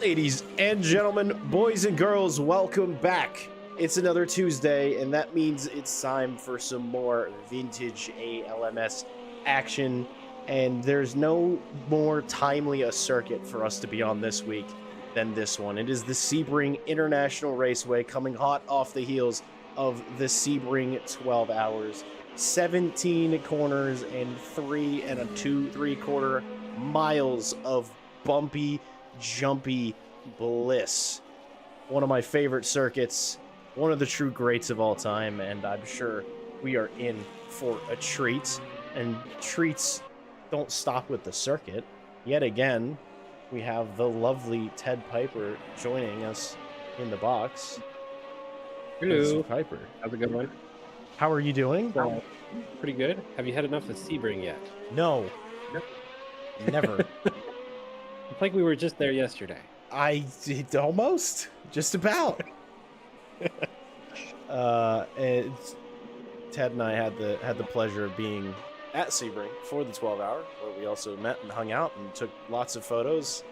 Ladies and gentlemen, boys and girls, welcome back. It's another Tuesday, and that means it's time for some more vintage ALMS action. And there's no more timely a circuit for us to be on this week than this one. It is the Sebring International Raceway, coming hot off the heels of the Sebring 12 Hours. 17 corners and 3 3/4 miles of bumpy, jumpy bliss. One of my favorite circuits, one of the true greats of all time, and I'm sure we are in for a treat. And treats don't stop with the circuit. Yet again, we have the lovely Ted Piper joining us in the box. Hello, Mr. Piper. how's it going? How are you doing? Pretty good. Have you had enough of Sebring yet? No. Never. It's like we were just there yesterday. I did almost, just about. And Ted and I had the pleasure of being at Sebring for the 12 hour, where we also met and hung out and took lots of photos.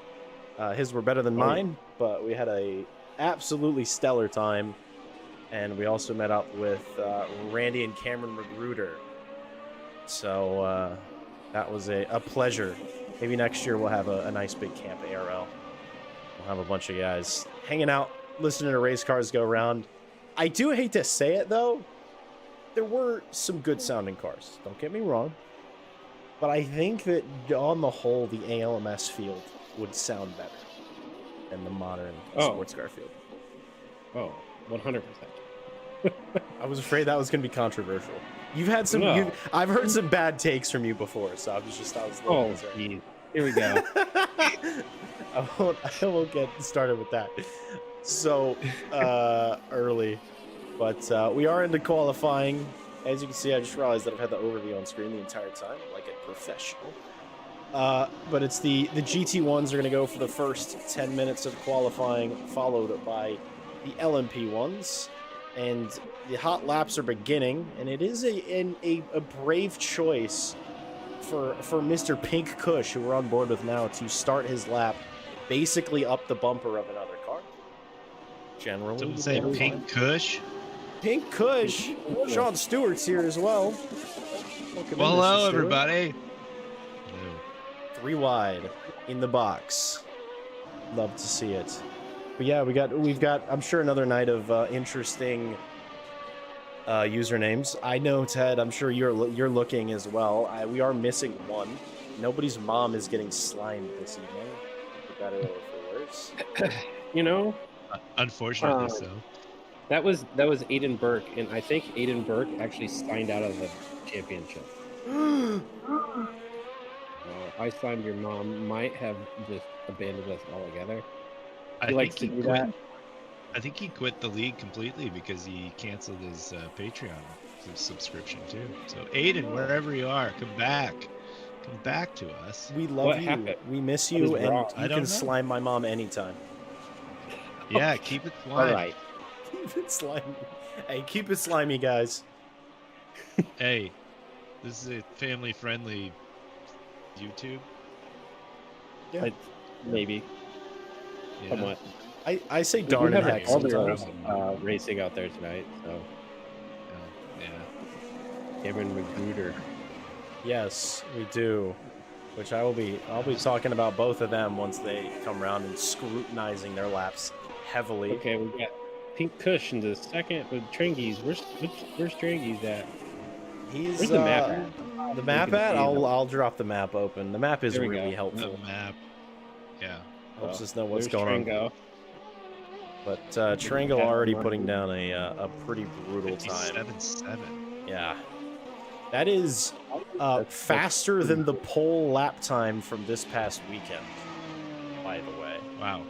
His were better than mine, but we had a absolutely stellar time. And we also met up with Randy and Cameron Magruder. So that was a pleasure. Maybe next year we'll have a nice big camp ARL. We'll have a bunch of guys hanging out, listening to race cars go around. I do hate to say it, though. There were some good sounding cars. Don't get me wrong. But I think that on the whole, the ALMS field would sound better than the modern sports car field. Oh, 100%. I was afraid that was going to be controversial. You've had some. No. I've heard some bad takes from you before, so I was Oh, geez. Here we go. I won't get started with that so early, but we are into qualifying. As you can see, I just realized that I've had the overview on screen the entire time, like a professional. But it's the GT1s are going to go for the first 10 minutes of qualifying, followed by the LMP ones. And the hot laps are beginning, and it is a brave choice for Mr. Pink Kush, who we're on board with now, to start his lap basically up the bumper of another car. Generally, Someone say Pink Kush. Pink Kush. Sean Stewart's here as well. Welcome Well, in, Mr. hello, Stewart. everybody. 3 wide in the box. Love to see it. But yeah, we've got I'm sure another night of interesting usernames. I know, Ted, I'm sure you're looking as well. We are missing one. Nobody's mom is getting slimed this evening, for better or for worse. You know, Unfortunately, so. that was Aiden Burke, and I think Aiden Burke actually signed out of the championship. I signed your mom might have just abandoned us altogether. He likes to do that. I think he quit the league completely because he canceled his Patreon subscription too. So Aiden, wherever you are, come back to us. We love you. Happened? We miss you, and wrong? you can slime my mom anytime. Yeah, keep it slimy. All right. Keep it slimy. Hey, keep it slimy, guys. Hey, this is a family-friendly YouTube. Yeah. Maybe. Yeah. Somewhat. I say We darn have heck all sometimes. racing out there tonight, so Yeah. Cameron Magruder. Yes, we do. Which I'll be talking about both of them once they come around and scrutinizing their laps heavily. Okay, we got Pink Kush in the second with Trangies. Where's Trangies at? He's Where's the map at? The map We can at? see I'll drop the map open. The map is There we really go. helpful. The map. Yeah. Helps us know what's There's going on. Trango. But Trango already putting down a pretty brutal time. 57.7. Yeah. That is faster than the pole lap time from this past weekend, by the way. Wow.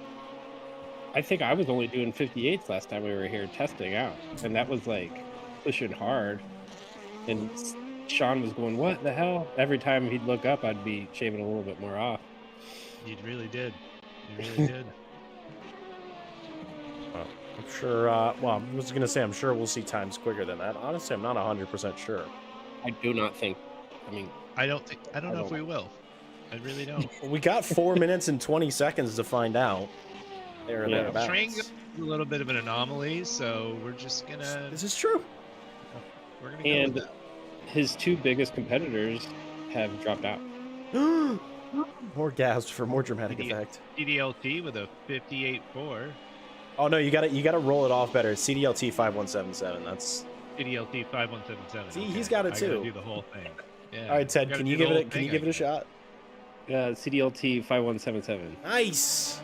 I think I was only doing 58s last time we were here testing out, and that was like pushing hard. And Sean was going, "What the hell?" Every time he'd look up, I'd be shaving a little bit more off. You really did. You really did. I'm sure, well, I was going to say, I'm sure we'll see times quicker than that. Honestly, I'm not 100% sure. I do not think, I mean, I don't know if we will. I really don't. We got 4 minutes and 20 seconds to find out. there or Yeah. thereabouts. Train is a little bit of an anomaly, so we're just gonna This is true. go And with that. his two biggest competitors have dropped out. More gas for more dramatic Idiot. effect. CDLT with a 58.4. Oh no, you gotta roll it off better. CDLT 5177. That's CDLT 5177. See, he's got it I too. gotta do the whole thing. Yeah. all right, Ted. gotta Can do you the give it? whole Can you thing, give it I a shot? CDLT 5177. Nice.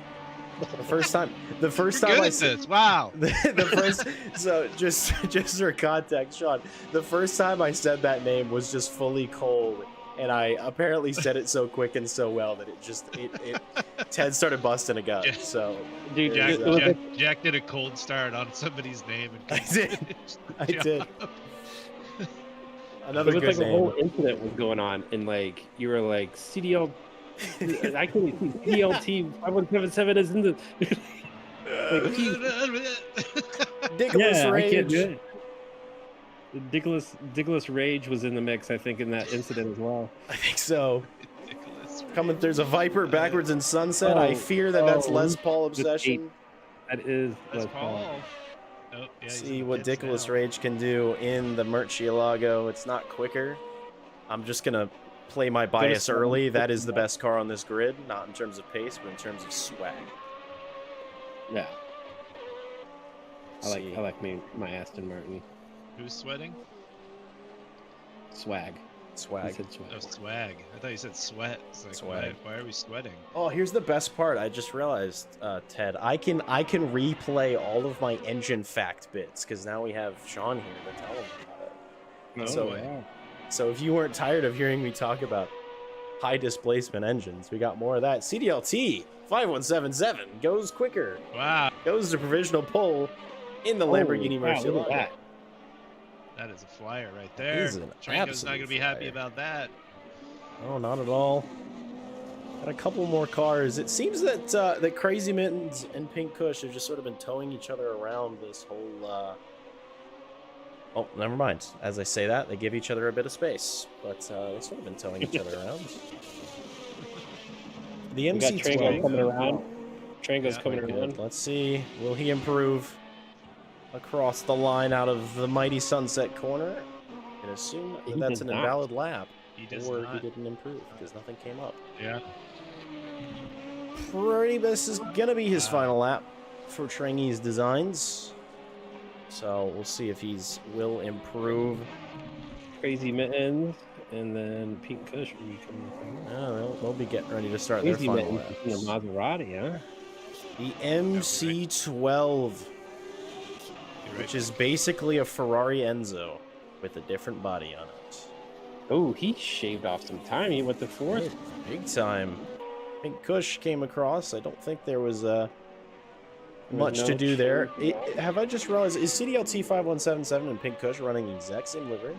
The first time Good I at said this. Wow. the first. So just for context, Sean, the first time I said that name was just fully cold, and I apparently said it so quick and so well that it Ted started busting a gut. Yeah. So Dude, there's, Jack did a cold start on somebody's name. And I did. I did. It Another was good like a name. whole incident was going on, and like you were like CDL. I couldn't see CDLT 5177 is in the. Like, geez. Nicholas Yeah, I can't Rage. do it. Nicholas Rage was in the mix, I think, in that incident as well. I think so. Ridiculous. There's a Viper backwards in Sunset. I fear that's Les Paul just obsession. That is Let's Les Paul. Paul. Oh, yeah, he's See in the what pits Nicholas now. Rage can do in the Murcielago. It's not quicker. I'm just gonna play my bias There's- early. That is the best car on this grid, not in terms of pace, but in terms of swag. Yeah, See. I like my Aston Martin Who's sweating? swag. I Swag. said swag. Oh, swag. I thought you said sweat. It's like, Swag. why are we sweating? Oh, here's the best part. I just realized, Ted. I can replay all of my engine fact bits because now we have Sean here to tell them about it. Oh, So- yeah. So if you weren't tired of hearing me talk about high displacement engines, we got more of that. CDLT 5177 goes quicker. Wow, Goes to provisional pole in the Lamborghini Holy cow, look Murcielago. at that. that is a flyer right there. is an Trango's not absolute gonna be happy flyer. about that. Oh, not at all. Got a couple more cars. It seems that that Crazy Mittens and Pink Kush have just sort of been towing each other around this whole. Oh, never mind. As I say that, they give each other a bit of space, but they've sort of been towing each other around. The We got Trango MC12. coming around. Trango's Yeah, coming Good. around. Let's see. Will he improve across the line out of the mighty Sunset corner? I can assume that He that's did an not. invalid lap, He does or not. he didn't improve because nothing came up. Yeah. This is gonna be his Wow. final lap for Trangi's designs. So we'll see if he's will improve. Crazy Mittens, and then Pink Kush will be coming from. They'll be getting ready to start their Crazy final Mittens laps. in the Maserati, huh? The MC12, You're right. which is basically a Ferrari Enzo with a different body on it. Oh, he shaved off some time. He went to fourth. Big time. Pink Kush came across. I don't think there was much to no do there. change. Have I just realized, is CDLT 5177 and Pink Kush running the exact same livery?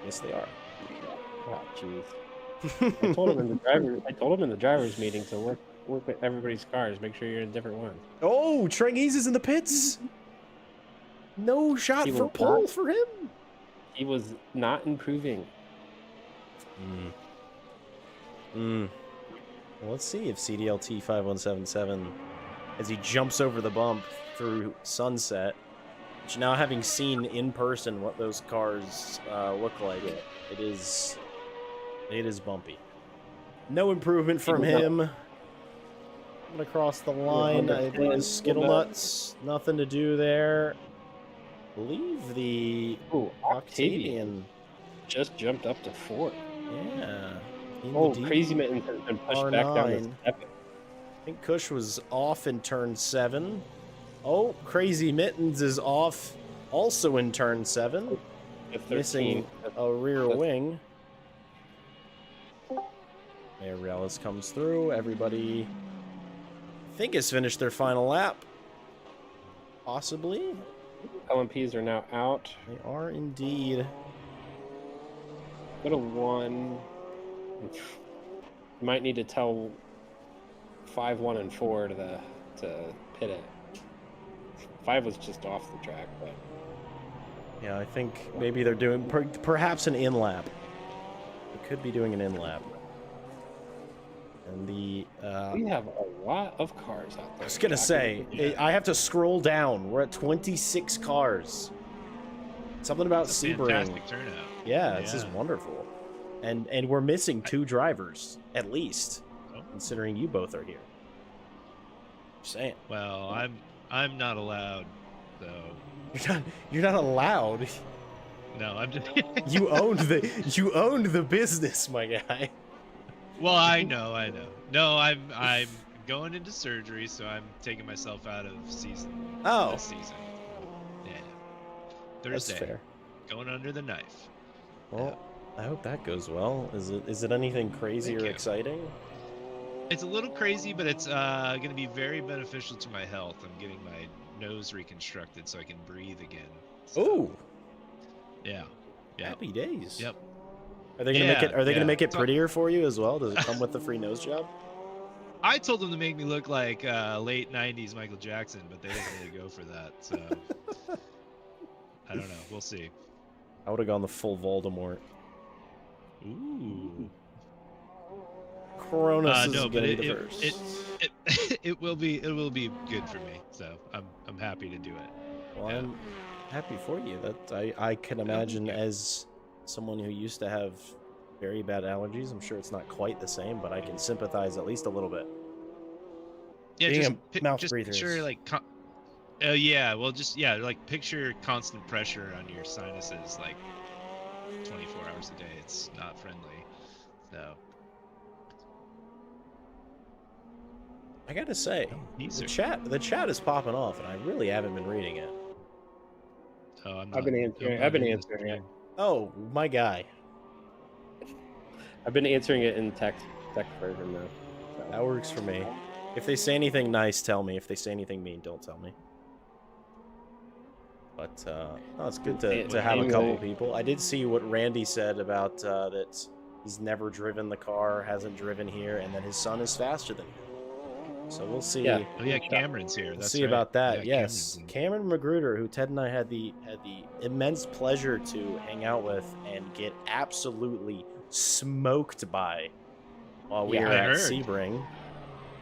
Yes, they are. Oh, jeez. I told him in the drivers meeting to work with everybody's cars. Make sure you're in different ones. Oh, Trengies is in the pits. No shot He for will pole not. for him. He was not improving. Well, let's see if CDLT 5177, as he jumps over the bump through Sunset, which now having seen in person what those cars look like, it is bumpy. No improvement from He will him. Coming across the line, I think it's Skittle Nuts. Nothing to do there. I believe the Oh, Octavian. just jumped up to fourth. Yeah. in Oh, the deep. Crazy Mittens has been pushed back down to R9. second. I think Kush was off in turn 7. Oh, Crazy Mittens is off also in turn 7. The 13. Missing a rear That's- wing. There, Reales comes through. Everybody, I think, has finished their final lap. Possibly. LMPs are now out. They are indeed. Go to 1. You might need to tell 5, 1, and 4 to pit it. 5 was just off the track, but Yeah, I think maybe they're doing perhaps an in-lap. They could be doing an in-lap. And the we have a lot of cars out there. I was gonna say, I have to scroll down. We're at 26 cars. Something about It's a Sebring. fantastic turnout. Yeah, this is wonderful. And we're missing 2 drivers, at least, considering you both are here. Just saying. Well, I'm not allowed, so. You're not allowed. No, I'm just. You owned the business, my guy. Well, I know. No, I'm going into surgery, so I'm taking myself out of season. Oh. This season. Yeah. That's Thursday. fair. Going under the knife. Well, I hope that goes well. Is it anything crazy Thank or you. exciting? It's a little crazy, but it's going to be very beneficial to my health. I'm getting my nose reconstructed so I can breathe again. So, Ooh, yeah. happy days. Yep. Are they gonna make it? Are they gonna make it So- prettier for you as well? Does it come with the free nose job? I told them to make me look like late '90s Michael Jackson, but they didn't really go for that. So I don't know. We'll see. I would have gone the full Voldemort. Ooh. Cronus is No, but gonna be the first. it will be good for me. So I'm happy to do it. Well, yeah. I'm happy for you. That I can imagine as someone who used to have very bad allergies. I'm sure it's not quite the same, but I can sympathize at least a little bit. Yeah, Being just, a mouth just breather picture is- like. Like picture constant pressure on your sinuses, like 24 hours a day. It's not friendly. So. I gotta say, Easier. the chat is popping off, and I really haven't been reading it. Oh, I'm I've been not- answering. I'm I've been not in answering this it. Oh, my guy. I've been answering it in text version though. So. That works for me. If they say anything nice, tell me. If they say anything mean, don't tell me. But no, it's good to have a couple people. I did see what Randy said about that he's never driven the car, hasn't driven here, and that his son is faster than him. So we'll see. Yeah. Oh yeah, Cameron's here. We'll That's see right. about that. Yeah, Yes, Cameron's in. Cameron Magruder, who Ted and I had the immense pleasure to hang out with and get absolutely smoked by while we Yeah, were I at heard. Sebring.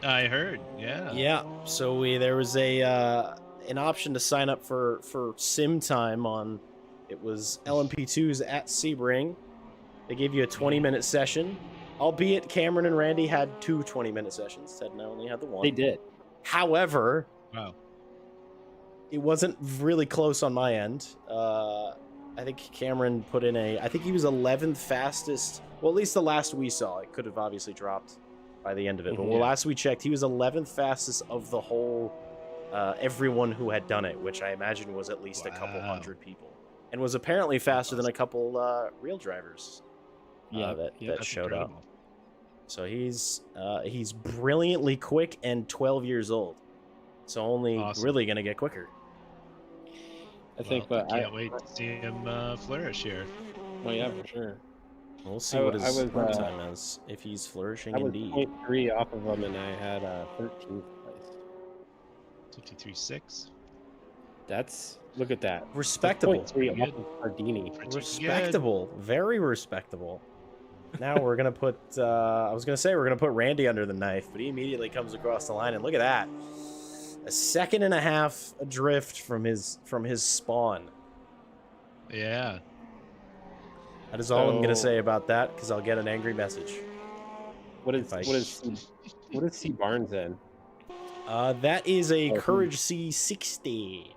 I heard. Yeah. Yeah, so there was an option to sign up for sim time on. It was LMP2's at Sebring. They gave you a 20-minute session, albeit Cameron and Randy had 2 20-minute sessions. Ted and I only had the one. They did. However, Wow. it wasn't really close on my end. I think Cameron put in I think he was 11th fastest. Well, at least the last we saw. It could have obviously dropped by the end of it. But Mhm. last we checked, he was 11th fastest of the whole, everyone who had done it, which I imagine was at least a couple Wow. hundred people. And was apparently faster than a couple real drivers Yeah, that That's showed up. incredible. So he's brilliantly quick and 12 years old. So only Awesome. really going to get quicker. I think, Well, but I can't wait to see him flourish here. Well, yeah, for sure. We'll see I what was, his run time is, if he's flourishing I was indeed. 0.3 off of him, and I had 13th place. 53.6. That's look at that. Respectable. 0.3 off Good. of Ardini. Pretty Respectable. Very respectable. Now we're going to put, I was going to say we're going to put Randy under the knife, but he immediately comes across the line, and look at that. A second and a half adrift from his spawn. Good. Yeah. That is all I'm going to So- say about that, because I'll get an angry message. What is If I- what is C Barnes in? That is a Oh, Courage C60.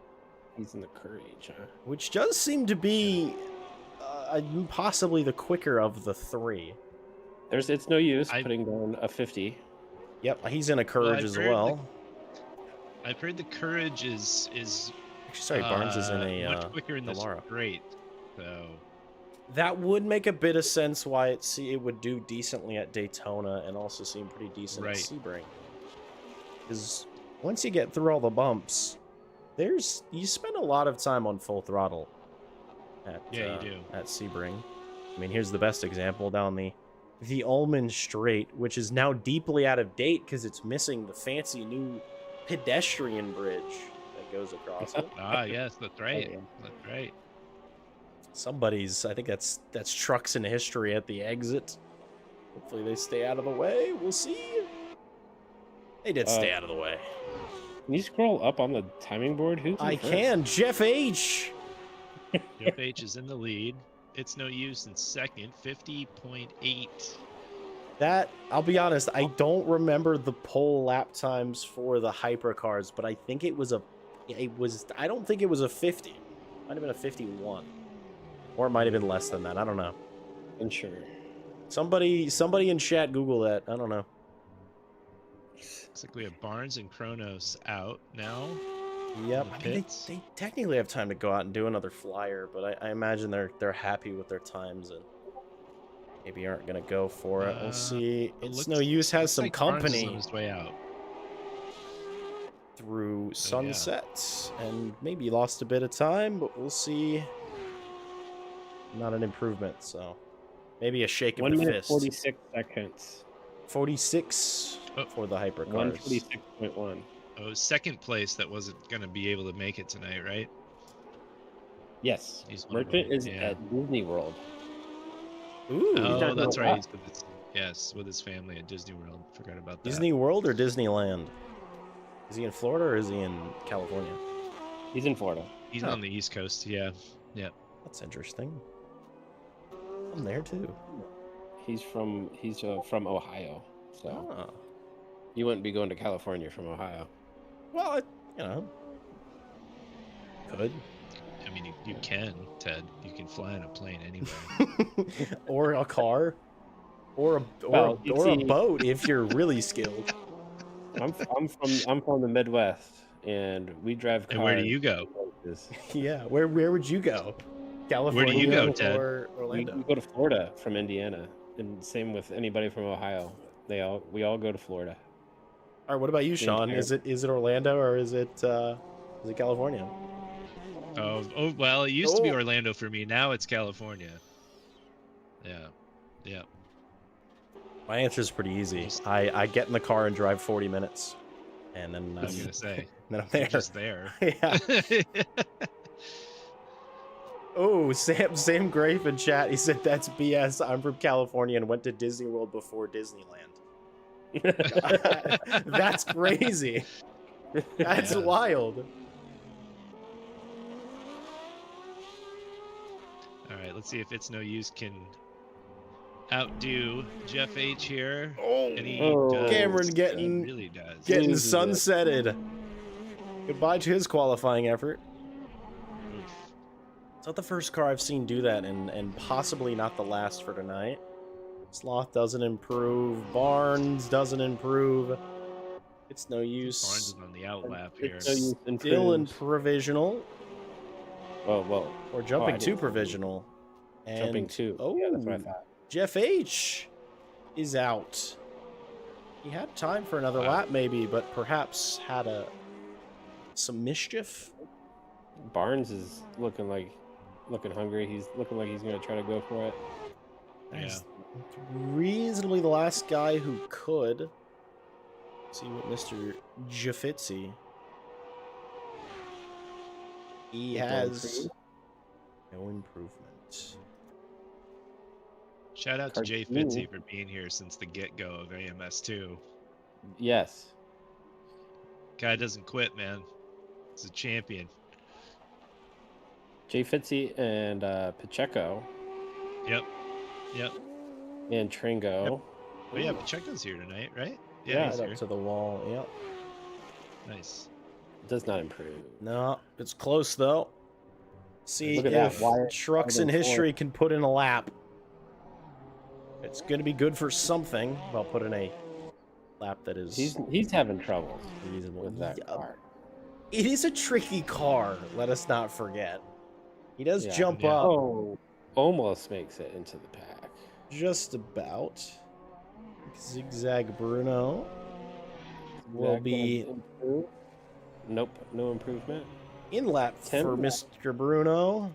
He's in the Courage, huh? Which does seem to be possibly the quicker of the 3. It's no use I- putting down a 50. Yep, he's in a Courage I've as heard well. I've heard the Courage is Actually, sorry, Barnes is in a much quicker in the Delara. straight. So That would make a bit of sense why it would do decently at Daytona and also seem pretty decent Right. at Sebring. Because once you get through all the bumps, you spend a lot of time on full throttle. Yeah, you do. At Sebring. I mean, here's the best example down the Ullman Strait, which is now deeply out of date because it's missing the fancy new pedestrian bridge that goes across it. yes, that's right. yeah. That's right. I think that's trucks in history at the exit. Hopefully they stay out of the way. We'll see. They did stay out of the way. Can you scroll up on the timing board? Who's in I first? can. Jeff H. Jeff H is in the lead. It's no use in second, 50.8. That, I'll be honest, I don't remember the pole lap times for the hypercars, but I think it was I don't think it was a 50. Might have been a 51. Or it might have been less than that. I don't know. Unsure. Somebody in chat Google that. I don't know. Looks like we have Barnes and Kronos out now. Yep. In the I mean, pits. they technically have time to go out and do another flyer, but I imagine they're happy with their times and maybe aren't gonna go for it. We'll see. It's no use has some Looks like Barnes is company on his way out. through yeah. sunsets and maybe lost a bit of time, but we'll see. Not an improvement, so maybe a shake of 1 the minute fist. 46 seconds. 46 for the hypercars. 146.1. Oh, second place that wasn't going to be able to make it tonight, right? Yes. He's one of Merchant them, is yeah. at Disney World. Ooh, Oh, talking that's about right. that? He's with his, yes, with his family at Disney World. Forgot about that. Disney World or Disneyland? Is he in Florida or is he in California? He's in Florida. He's on the East Coast, yeah. Yeah. That's interesting. I'm there too. He's from Ohio. So Oh. you wouldn't be going to California from Ohio. Well, could. I mean, you can, Ted. You can fly in a plane anywhere. Or a car. Or a boat if you're really skilled. I'm from the Midwest, and we drive cars. And where do you go? places. Yeah, where would you go? California Where do you go, Ted? or We Orlando? go to Florida from Indiana, and same with anybody from Ohio. We all go to Florida. All right, what about you, Sean? Is it Orlando or is it California? Oh, well, it used to be Orlando for me. Now it's California. Yeah. My answer is pretty easy. I get in the car and drive 40 minutes, and then I was gonna say, then I'm you're there. just there. Yeah. Oh, Sam Grafe in chat. He said that's BS. I'm from California and went to Disney World before Disneyland. That's crazy. That's Yeah. wild. All right, let's see if It's No Use can outdo Jeff H here. Oh, And he Cameron does. getting- He really does. Getting Loses it. sunsetted. Goodbye to his qualifying effort. Oof. It's not the first car I've seen do that, and possibly not the last for tonight. Sloth doesn't improve. Barnes doesn't improve. It's no Barnes use. is on the outlap here. It's no use in Still in cruise. provisional. Well, Or jumping I to didn't- provisional. And, jumping to. Oh, Yeah, that's what I thought. Jeff H is out. He had time for another Wow. lap, maybe, but perhaps had some mischief. Barnes is looking hungry. He's looking like he's gonna try to go for it. That's reasonably the last guy who could. See what Mr. Jafitzi. He has no improvement. Shout out to Jay Cartoon. Fitzy for being here since the get-go of AMS2. Yes. Guy doesn't quit, man. He's a champion. Jay Fitzy and Pacheco Yep. and Tringo. Oh yeah, Pacheco's here tonight, right? Yeah, he's Right here. up to the wall. Yep. Nice. Does not improve. No, it's close though. See Look at that, if Wyatt trucks in Ivan history can put in a lap. It's going to be good for something. I'll put in a lap that is He's having trouble reasonable. with that Yeah, car. it is a tricky car. Let us not forget. He does Yeah. jump Yeah. up Oh, almost makes it into the pack. just about. Zigzag Bruno will Zach be gonna improve? Nope, no improvement. in lap 10 for lap. Mr. Bruno.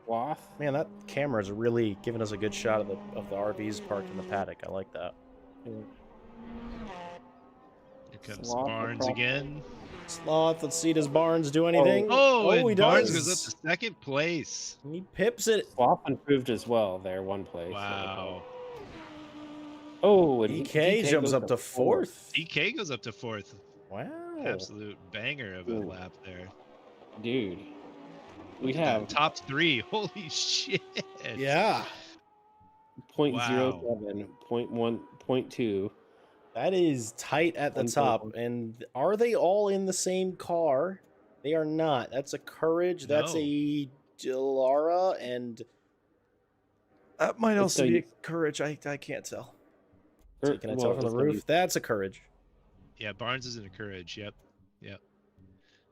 Wath. Man, that camera's really giving us a good shot of the RVs parked in the paddock. I like that. Here comes Sloth Barnes across- again. Sloth, let's see, does Barnes do anything? Oh, and he Barnes does. goes up to second place. He pips it. Wath improved as well there, one place. Wow. Oh, and DK jumps goes up to fourth. DK goes up to fourth. Wow. Absolute banger of a Ooh. lap there. Dude. We Look at that, have top 3. Holy shit. Yeah. 0.07, 0.1, 0.2. That is tight at the 1.1. top. And are they all in the same car? They are not. That's a Courage. That's No. a Delara, and that might It's also be a a- Courage. I can't tell. Or- Can I well, tell from the it's gonna be- roof? That's a Courage. Yeah, Barnes is in a Courage. Yep.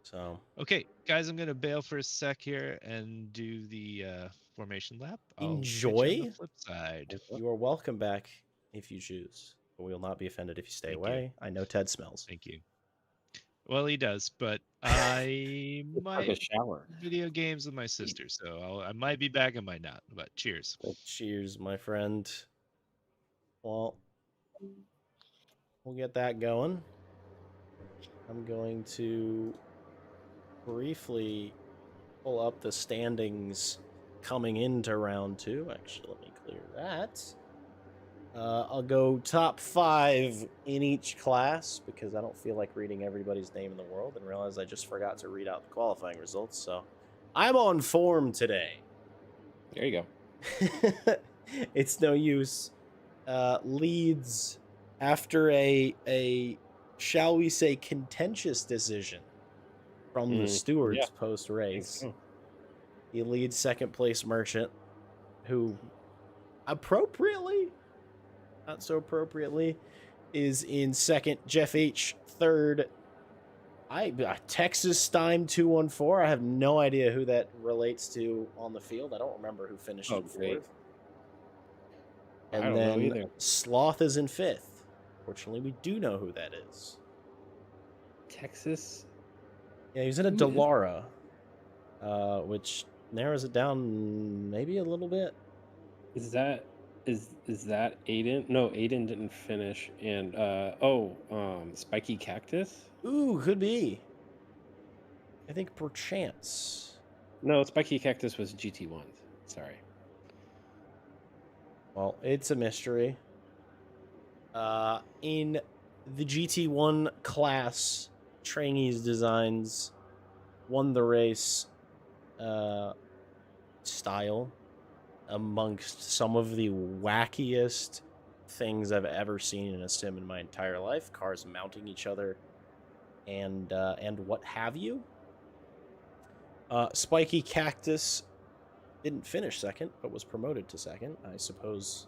So Okay, guys, I'm going to bail for a sec here and do the formation lap. I'll catch you on enjoy. the flip side. You are welcome back if you choose, but we will not be offended if you stay Thank you. away. I know Ted smells. Thank you. Well, he does, but I It's like a might shower. video games with my sister, so I might be back, I might not. But cheers. Well, cheers, my friend. Well, we'll get that going. I'm going to briefly pull up the standings coming into round 2. Actually, let me clear that. I'll go top 5 in each class because I don't feel like reading everybody's name in the world, and realize I just forgot to read out the qualifying results. So I'm on form today. There you go. It's no use. Leads after a shall we say contentious decision from the stewards yeah. post race. so. He leads second place Merchant, who appropriately, not so appropriately, is in second. Jeff H third. Texas Stein 214. I have no idea who that relates to on the field. I don't remember who finished in great. fourth. I And don't know then either. Sloth is in fifth. Fortunately, we do know who that is. Texas. Yeah, he's in a Who is- Delara, which narrows it down maybe a little bit. Is that Aiden? No, Aiden didn't finish. And Spiky Cactus? Ooh, could be. I think perchance. No, Spiky Cactus was GT1. Sorry. Well, it's a mystery. In the GT1 class, Trainees Designs won the race style amongst some of the wackiest things I've ever seen in a sim in my entire life. Cars mounting each other and what have you. Spiky Cactus didn't finish second, but was promoted to second, I suppose,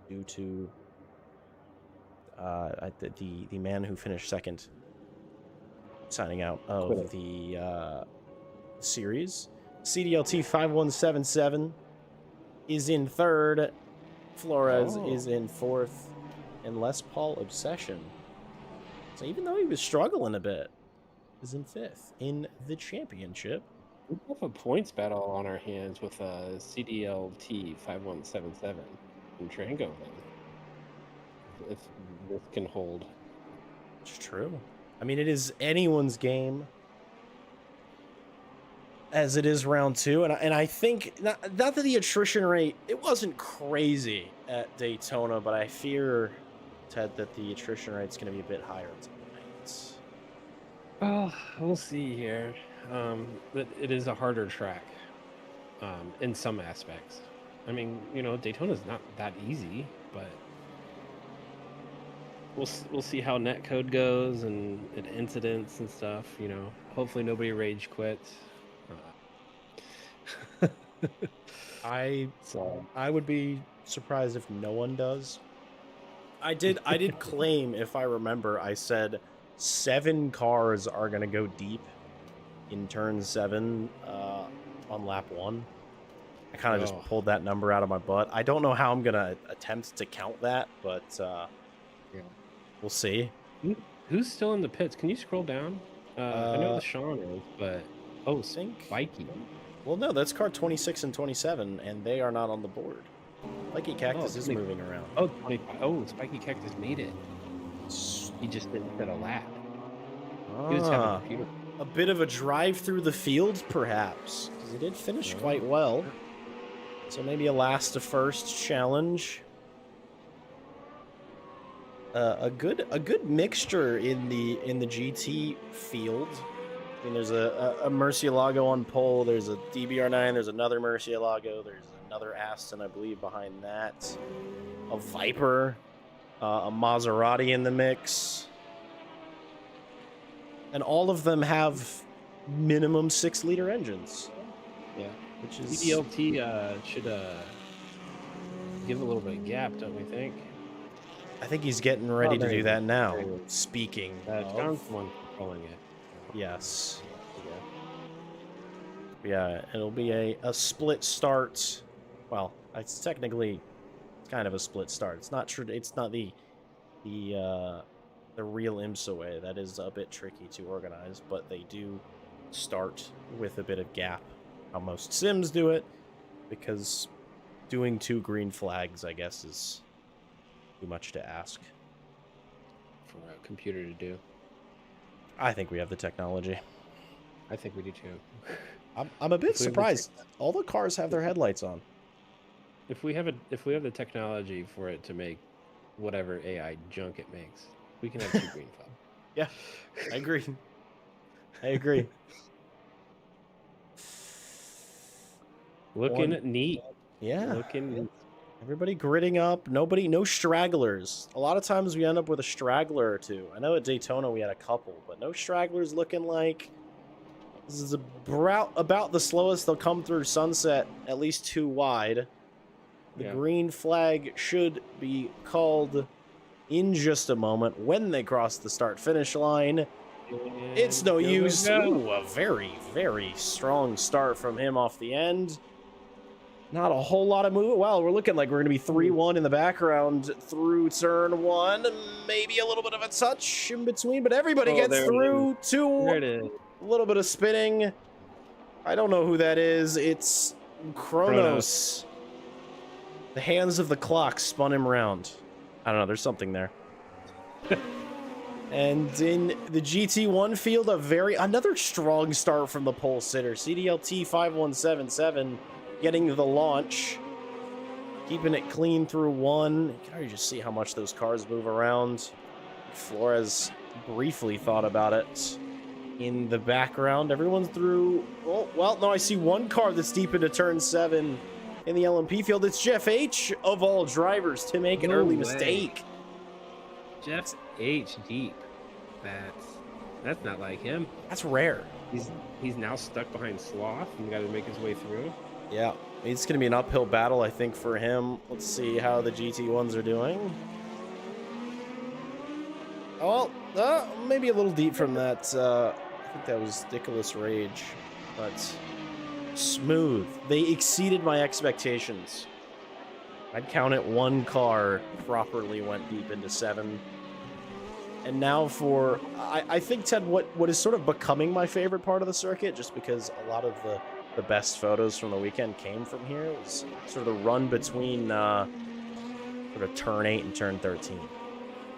due to the man who finished second signing out of the series. CDLT 5177 is in third. Flores is in fourth, and Les Paul Obsession, so even though he was struggling a bit, is in fifth in the championship. We have a points battle on our hands with CDLT 5177 and Trango. Then, if this can hold. It's true. I mean, it is anyone's game, as it is round 2, and I think not that the attrition rate, it wasn't crazy at Daytona, but I fear, Ted, that the attrition rate's going to be a bit higher tonight. Well, we'll see here. But it is a harder track in some aspects. I mean, Daytona's not that easy, but we'll see how netcode goes and incidents and stuff. Hopefully nobody rage quits. I would be surprised if no one does. I did claim, if I remember, I said 7 cars are going to go deep in turn 7 on lap 1. I kind of just pulled that number out of my butt. I don't know how I'm going to attempt to count that, but we'll see. Who's still in the pits? Can you scroll down? I know the Sean is, but Spiky. Well, no, that's car 26 and 27, and they are not on the board. Spiky Cactus is moving around. 25. Oh, Spiky Cactus made it. He just didn't set a lap. He was having a bit of a drive through the field, perhaps, because he did finish quite well. So maybe a last to first challenge. a good mixture in the GT field. I mean, there's a Murcielago on pole. There's a DBR9. There's another Murcielago. There's another Aston, I believe, behind that. A Viper, a Maserati in the mix, and all of them have minimum 6-liter engines. Yeah, which is DLT should give a little bit of gap, don't we think? I think he's getting ready to do that now. There you go. Speaking John's of, the one controlling it. yes, yeah, it'll be a split start. Well, it's technically kind of a split start. It's not true. It's not the real IMSA way. That is a bit tricky to organize, but they do start with a bit of gap. How most sims do it, because doing 2 green flags, I guess, is too much to ask For a computer to do. I think we have the technology. I think we do too. I'm a bit surprised. All the cars have their headlights on. If we have the technology for it to make whatever AI junk it makes, we can have 2 green flags. Yeah, I agree. I agree. Looking neat. Yeah. Looking neat. Everybody gritting up. No stragglers. A lot of times we end up with a straggler or two. I know at Daytona we had a couple, but no stragglers looking like this is about the slowest they'll come through Sunset, at least 2 wide. The green flag should be called in just a moment when they cross the start-finish line. And it's no use. Ooh, a very, very strong start from him off the end. Not a whole lot of movement. Well, we're looking like we're going to be 3-1 in the background through turn 1. Maybe a little bit of a touch in between, but everybody gets through to a little bit of spinning. I don't know who that is. It's Kronos. The hands of the clock spun him around. I don't know. There's something there. And in the GT1 field, another strong start from the pole sitter. CDLT 5177 getting the launch. Keeping it clean through 1. You can already just see how much those cars move around. Flores briefly thought about it in the background. Everyone's through. Oh, well, no, I see one car that's deep into turn 7 in the LMP field. It's Jeff H. of all drivers to make an early mistake. Jeff H. deep. That's not like him. That's rare. He's now stuck behind Sloth and got to make his way through. Yeah, it's going to be an uphill battle, I think, for him. Let's see how the GT1s are doing. Oh, maybe a little deep from that. I think that was Nicholas Rage, but smooth. They exceeded my expectations. I'd count it 1 car properly went deep into 7. And now for, I think, Ted, what is sort of becoming my favorite part of the circuit, just because a lot of the best photos from the weekend came from here, it was sort of the run between sort of turn 8 and turn 13.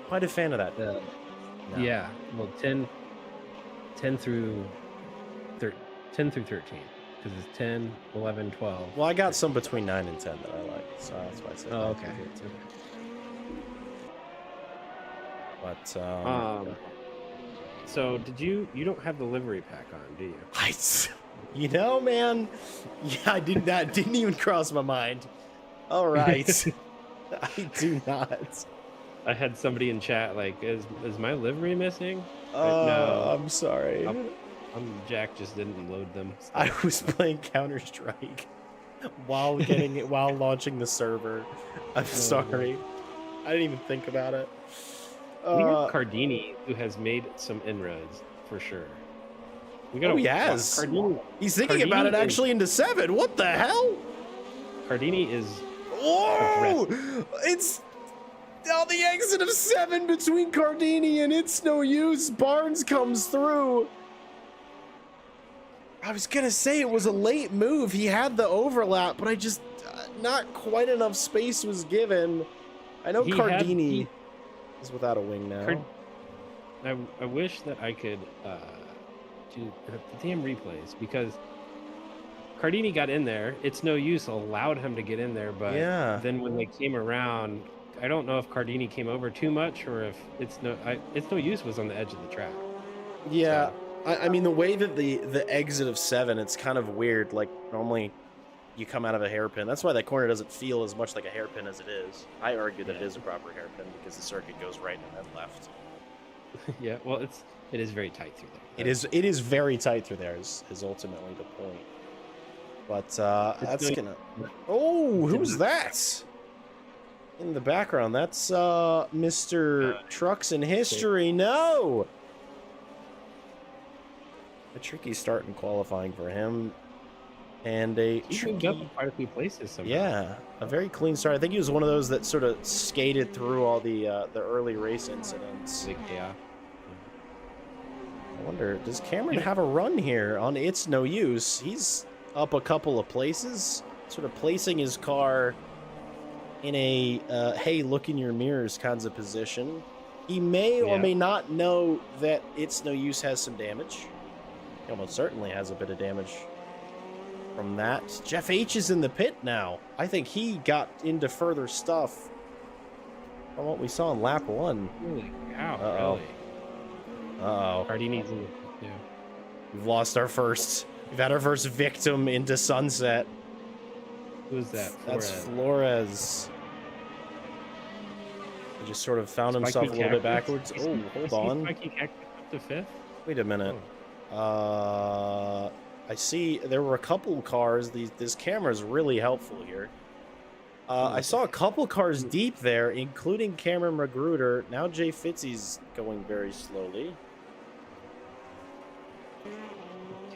Quite a fan of that. No. Yeah, well, 10 through 13, because it's 10, 11, 12. Well, I got some between 9 and 10 that I like, so that's why I said. Oh, okay. But so you don't have the livery pack on, do you? You know, man, yeah, that didn't even cross my mind. All right. I do not. I had somebody in chat like, is my livery missing? No, I'm sorry. Jack just didn't load them. I was playing Counter-Strike while launching the server. I'm sorry. I didn't even think about it. We have Cardini, who has made some inroads for sure. He has. He's thinking about it actually into 7. What the hell? Cardini is. Whoa! It's on the exit of 7 between Cardini and It's No Use. Barnes comes through. I was gonna say it was a late move. He had the overlap, but I just not quite enough space was given. I know Cardini is without a wing now. I wish that I could do the damn replays, because Cardini got in there. It's No Use allowed him to get in there, but then when they came around, I don't know if Cardini came over too much or if It's No Use was on the edge of the track. Yeah, So, I mean the way that the exit of 7, it's kind of weird. Like normally, you come out of a hairpin. That's why that corner doesn't feel as much like a hairpin as it is. I argue that it is a proper hairpin because the circuit goes right and then left. yeah, well, it is very tight through there. It is very tight through there. Is ultimately the point. But that's gonna. Oh, who's that? In the background, that's Mr. Trucks in History. No. A tricky start in qualifying for him, and a He moved tricky. up quite a few places somehow. Yeah, a very clean start. I think he was one of those that sort of skated through all the early race incidents. Yeah. I wonder, does Cameron have a run here on It's No Use? He's up a couple of places, sort of placing his car in a hey, look in your mirrors kinds of position. He may or may not know that It's No Use has some damage. He almost certainly has a bit of damage from that. Jeff H is in the pit now. I think he got into further stuff from what we saw in lap 1. Holy cow, Uh-oh. really? Uh-oh. Cardini's in the yeah. We've lost our first. We've had our first victim into sunset. Who's that? That's Flores. Flores. He just sort of found Spiky himself a little bit Cactus? backwards. Oh, hold on. Spiky Cactus up to 5th? Wait a minute. I see there were a couple cars. This camera is really helpful here. I saw a couple cars deep there, including Cameron Magruder. Now Jay Fitzy's going very slowly.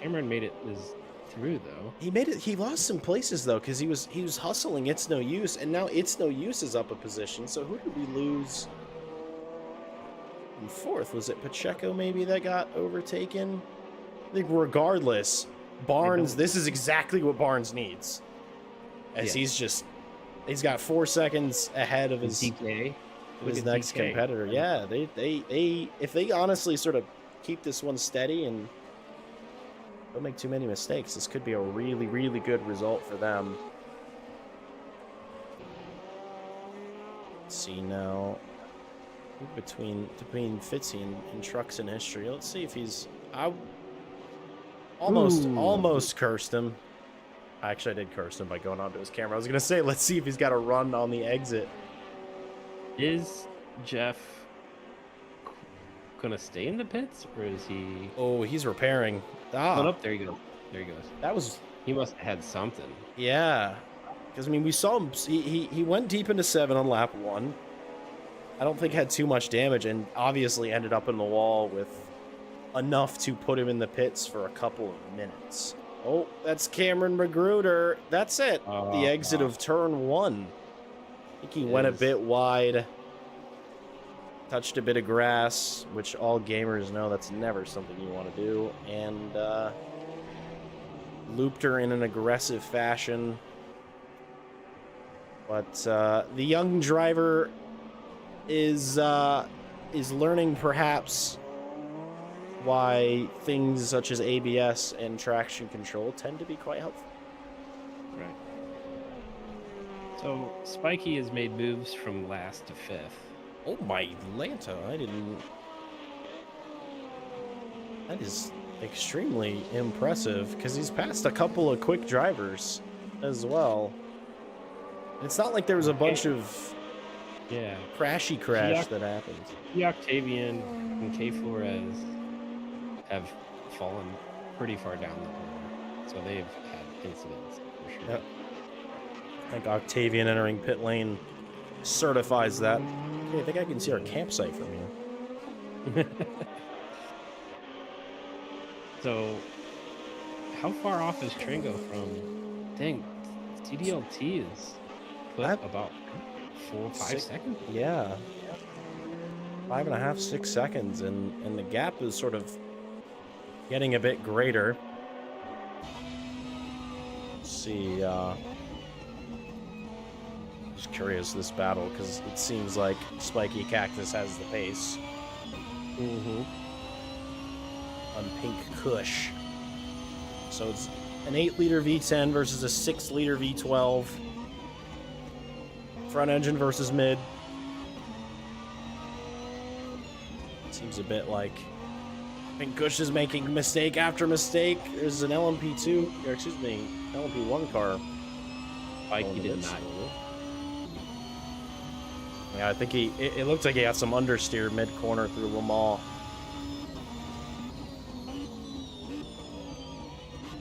Cameron made it through though. He made it. He lost some places though, because he was hustling It's No Use, and now It's No Use is up a position. So who did we lose in 4th? Was it Pacheco maybe that got overtaken? I think regardless, Barnes. This is exactly what Barnes needs, as he's got 4 seconds ahead of his DK. his next competitor. Yeah, they if they honestly sort of keep this one steady and don't make too many mistakes, this could be a really, really good result for them. Let's see now, between Fitzy and Trucks in History. Let's see if he's. I almost cursed him. Actually, I did curse him by going onto his camera. I was gonna say, let's see if he's got a run on the exit. Is Jeff gonna stay in the pits, or is he? Oh, he's repairing. Oh, up there he goes. There he goes. That was. He must have had something. Yeah, because I mean, we saw him. He went deep into 7 on lap 1. I don't think had too much damage, and obviously ended up in the wall with enough to put him in the pits for a couple of minutes. Oh, that's Cameron Magruder. That's it. The exit of turn 1. I think he went a bit wide. Touched a bit of grass, which all gamers know that's never something you want to do. And looped her in an aggressive fashion. But the young driver is learning perhaps why things such as ABS and traction control tend to be quite helpful. Right. So Spiky has made moves from last to 5th. Oh my Lanta, I didn't. That is extremely impressive because he's passed a couple of quick drivers as well. It's not like there was a bunch of crashy crash that happened. The Octavian and K Flores have fallen pretty far down the hole, so they've had incidents for sure. Yep. I think Octavian entering pit lane certifies that. Okay, I think I can see our campsite from here. So, how far off is Tringo from? Dang, CDLT is put about 4 or 5 seconds. Yeah, 5.5, 6 seconds, and the gap is sort of getting a bit greater. Let's see. Just curious this battle because it seems like Spiky Cactus has the pace. On Pink Kush. So it's an 8-liter V10 versus a 6-liter V12. Front engine versus mid. Seems a bit like I think Gush is making mistake after mistake. There's an LMP2, or excuse me, LMP1 car. Mikey did not. Yeah, I think it looked like he got some understeer mid-corner through Le Mans.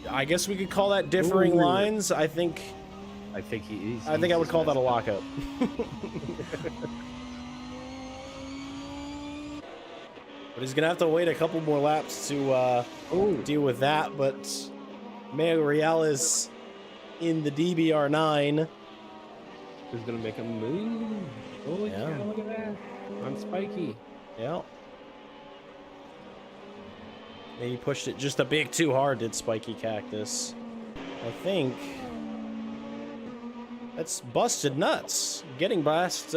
I guess we could call that differing lines. I think I would call that a lockup. But he's gonna have to wait a couple more laps to deal with that. But Mayo Reales in the DBR9 is gonna make a move. Holy cow, look at that. On Spiky. Yeah. He pushed it just a bit too hard, did Spiky Cactus. I think that's busted nuts. Getting past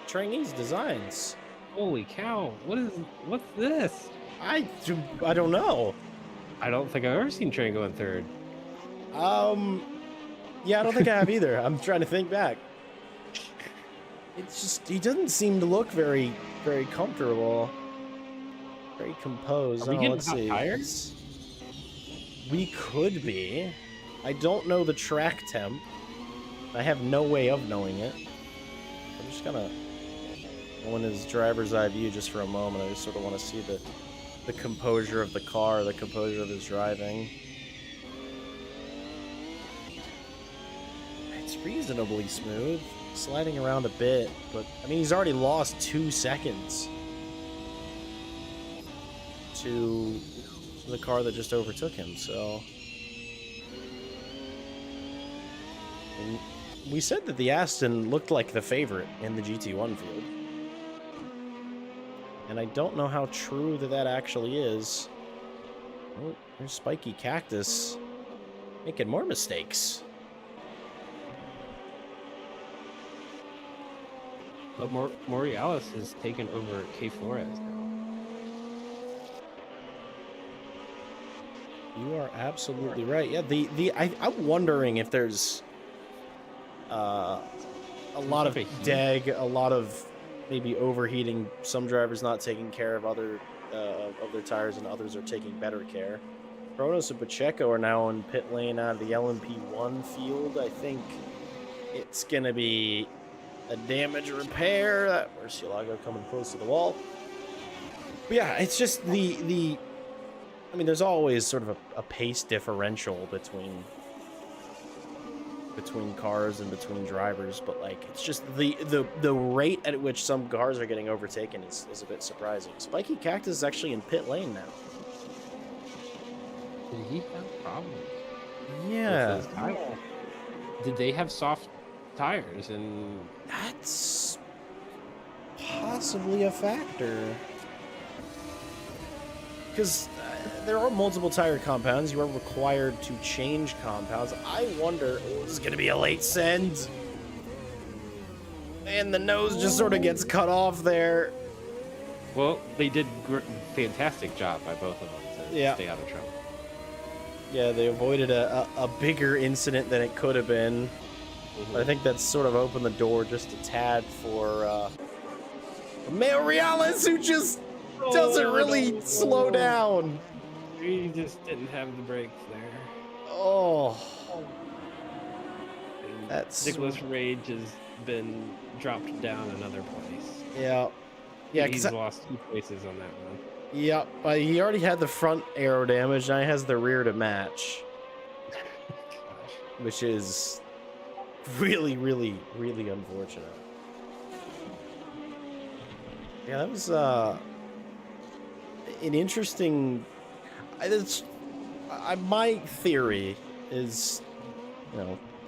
Chinese designs. Holy cow! What's this? I don't know. I don't think I've ever seen Train go in third. Yeah, I don't think I have either. I'm trying to think back. It's just he doesn't seem to look very comfortable. Very composed. Are we getting let's hot see. tires? We could be. I don't know the track temp. I have no way of knowing it. I'm just gonna go in his driver's eye view just for a moment. I just sort of want to see the composure of the car, the composure of his driving. It's reasonably smooth, sliding around a bit, but I mean he's already lost 2 seconds to the car that just overtook him, so. And we said that the Aston looked like the favorite in the GT1 field. And I don't know how true that actually is. Oh, there's Spiky Cactus making more mistakes. But Morales has taken over K Flores now. You are absolutely right. Yeah, I'm wondering if there's a lot of deg, a lot of maybe overheating. Some drivers not taking care of other of their tires, and others are taking better care. Kronos and Pacheco are now in pit lane out of the LMP1 field. I think it's gonna be a damage repair. Murcielago coming close to the wall. But yeah, it's just I mean, there's always sort of a pace differential between cars and between drivers, but like it's just the rate at which some cars are getting overtaken is a bit surprising. Spiky Cactus is actually in pit lane now. Did he have problems? Yeah. With his tire? Did they have soft tires? And that's possibly a factor. Because there are multiple tire compounds. You are required to change compounds. I wonder, this is going to be a late send. And the nose just sort of gets cut off there. Well, they did fantastic job by both of them to stay out of trouble. Yeah, they avoided a bigger incident than it could have been. Mm-hmm. I think that's sort of opened the door just a tad for Mayo Reales, who just doesn't really slow down. He just didn't have the brakes there. Oh. And that's... Nicholas Rage has been dropped down another place. Yeah. Yeah, he's lost 2 places on that one. Yep, he already had the front aero damage, now he has the rear to match. Which is really, really, really unfortunate. Yeah, that was an interesting... my theory is,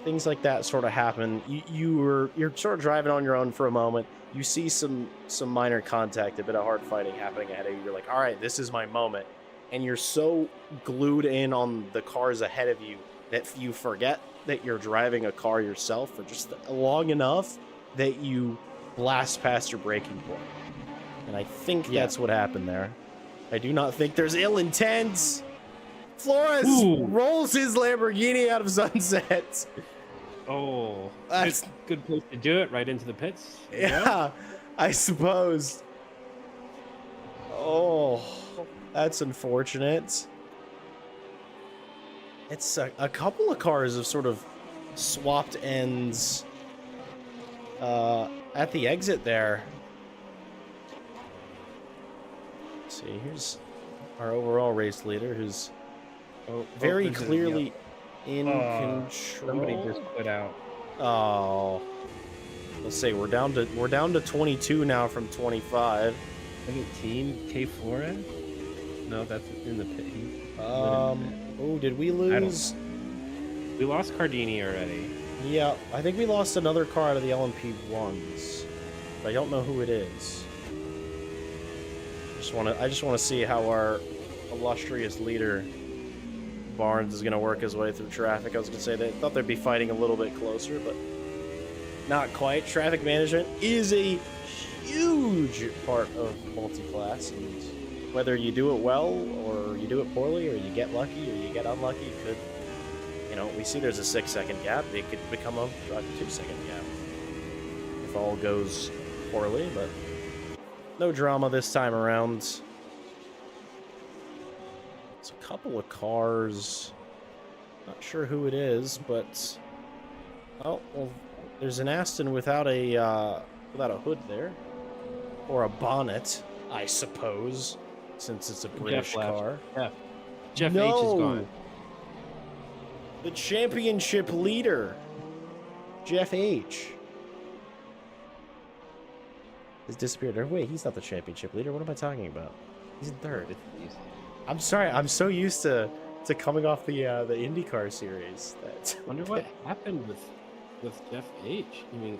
things like that sort of happen. You're sort of driving on your own for a moment. You see some minor contact, a bit of hard fighting happening ahead of you. You're like, all right, this is my moment. And you're so glued in on the cars ahead of you that you forget that you're driving a car yourself for just long enough that you blast past your braking point. And I think that's what happened there. I do not think there's ill intent. Flores rolls his Lamborghini out of sunset. Oh, that's good place to do it, right into the pits. Yeah, I suppose. Oh, that's unfortunate. It's a couple of cars have sort of swapped ends at the exit there. Let's see, here's our overall race leader, who's very this is clearly in Oh, control. somebody just quit out. Oh, let's see, we're down to 22 now from 25. 17 K Flores? No, that's in the pit. Oh, did we lose? We lost Cardini already. Yeah, I think we lost another car out of the LMP ones. But I don't know who it is. I just want to see how our illustrious leader Barnes is going to work his way through traffic. I was going to say they thought they'd be fighting a little bit closer, but not quite. Traffic management is a huge part of multi-class, and whether you do it well or you do it poorly or you get lucky or you get unlucky, it could, you know, we see there's a 6-second gap. It could become a 2-second gap if all goes poorly, but no drama this time around. It's a couple of cars. Not sure who it is, but oh well, there's an Aston without a hood there, or a bonnet, I suppose, since it's a British car. Yeah. Jeff No! H is gone. The championship leader, Jeff H, has disappeared. Or wait, he's not the championship leader. What am I talking about? He's in third. I'm sorry. I'm so used to coming off the IndyCar series that. I wonder what happened with Jeff H. I mean,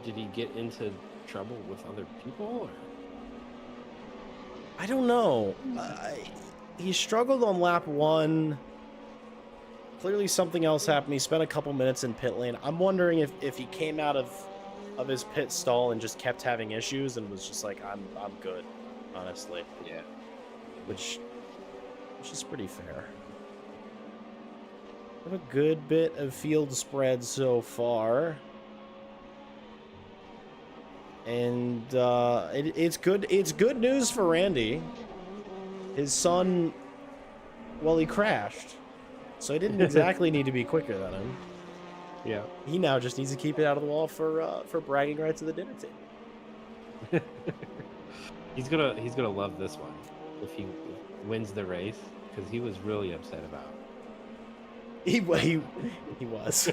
did he get into trouble with other people? Or? I don't know. He struggled on lap 1. Clearly something else happened. He spent a couple minutes in pit lane. I'm wondering if he came out of his pit stall and just kept having issues and was just like, I'm good, honestly. Yeah. Which is pretty fair. We have a good bit of field spread so far. And it's good news for Randy. His son, well, he crashed, so he didn't exactly need to be quicker than him. Yeah. He now just needs to keep it out of the wall for bragging rights at the dinner table. He's gonna love this one if he wins the race, because he was really upset about it. He was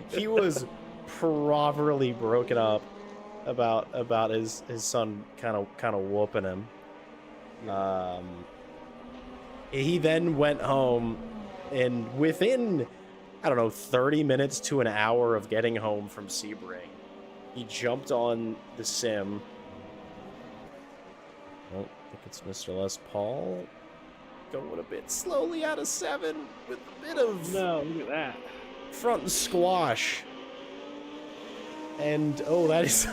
he was properly broken up about his son kind of whooping him. He then went home, and within, I don't know, 30 minutes to an hour of getting home from Sebring, he jumped on the sim. Oh, I think it's Mr. Les Paul going a bit slowly out of 7 with a bit of No, look at that. front squash. And oh, that's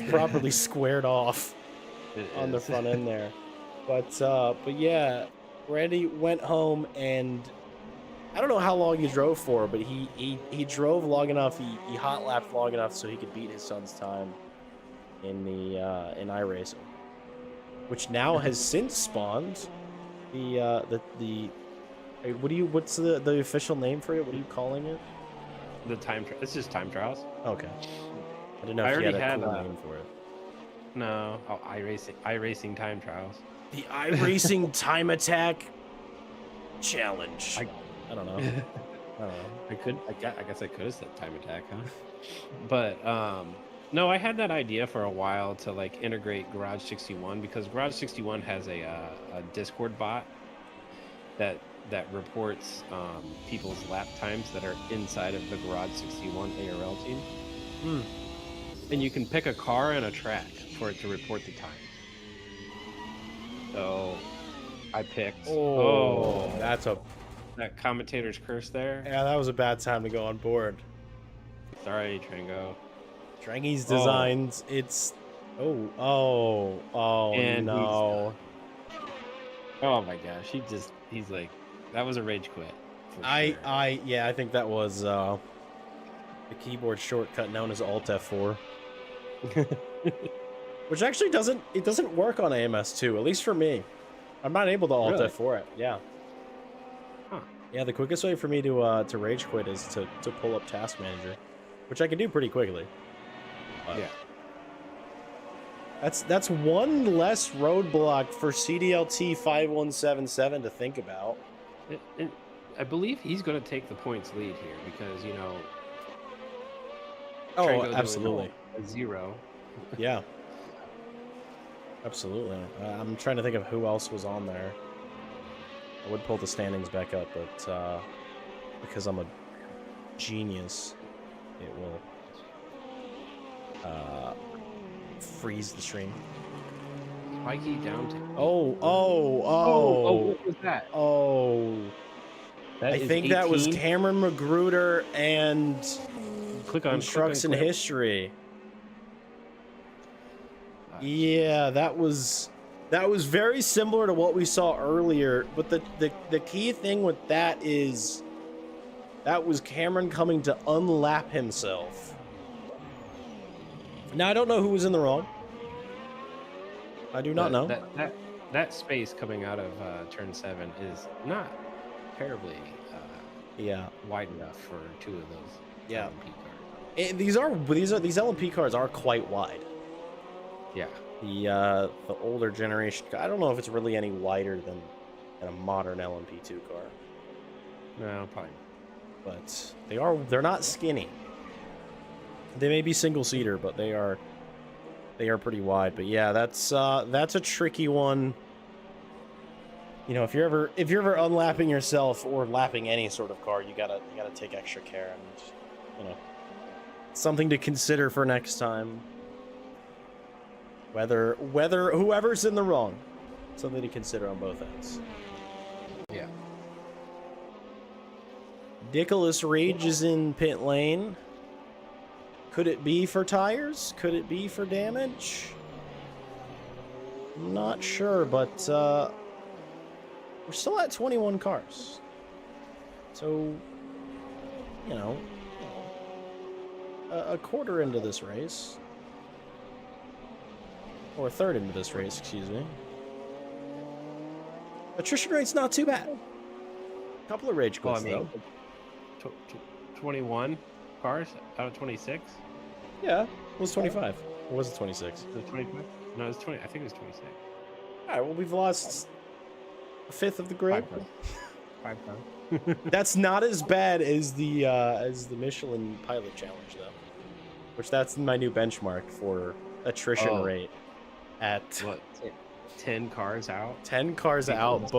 properly squared off on the front end there. But yeah, Randy went home, and I don't know how long he drove for, but he drove long enough. He hot lapped long enough so he could beat his son's time in the in iRacing, which now has since spawned what's the official name for it? What are you calling it? The time trial. It's just time trials. Okay. I didn't know I if you already had a cool had, name for it. No, iRacing time trials. The iRacing Time Attack Challenge. I don't know. I don't know. I guess I could have said time attack, huh? But no, I had that idea for a while to like integrate Garage 61, because Garage 61 has a Discord bot that reports people's lap times that are inside of the Garage 61 ARL team. And you can pick a car and a track for it to report the time. So I picked. Oh, that's that commentator's curse there. Yeah, that was a bad time to go on board. Sorry, Trango. Drangy's designs. It's And no. Oh my gosh, he's like, that was a rage quit. For sure. I think that was the keyboard shortcut known as Alt F4. which actually doesn't work on AMS2, at least for me. I'm not able to alt Really? F4 it. Yeah. Huh. Yeah, the quickest way for me to rage quit is to pull up Task Manager, which I can do pretty quickly. But Yeah. that's one less roadblock for CDLT 5177 to think about. I believe he's going to take the points lead here because, you know, Oh, Trango's absolutely. only a 0. Yeah. Absolutely. I'm trying to think of who else was on there. I would pull the standings back up, but because I'm a genius, it will freeze the stream. Spiky down to. Oh, What was that? oh. That I is think that was 18. Cameron Magruder and Click on Trucks in click. History. Yeah, that was very similar to what we saw earlier, but the key thing with that is that was Cameron coming to unlap himself. Now I don't know who was in the wrong. I do not know. That space coming out of turn 7 is not terribly Yeah, wide enough for 2 of those. Yeah. LMP cars. these LMP cars are quite wide. Yeah. The older generation, I don't know if it's really any wider than a modern LMP2 car, No, probably. but they're not skinny. They may be single seater, but they are pretty wide. But yeah, that's a tricky one. You know, if you're ever unlapping yourself or lapping any sort of car, you gotta take extra care, and you know, something to consider for next time. Whether whoever's in the wrong, something to consider on both ends. Yeah. Nicholas Rage is in pit lane. Could it be for tires? Could it be for damage? I'm not sure, but we're still at 21 cars. So, you know, a quarter into this race. Or a third into this race, excuse me. Attrition rate's not too bad. Couple of rage quits, though. 21 cars out of 26? Yeah, it was 25. Or was it 26? Was it 25? No, it was 20. I think it was 26. All right, well, we've lost a fifth of the grid. 5 cars. That's not as bad as the Michelin Pilot Challenge, though. Which that's my new benchmark for attrition rate. At what, 10 cars out? 10 cars out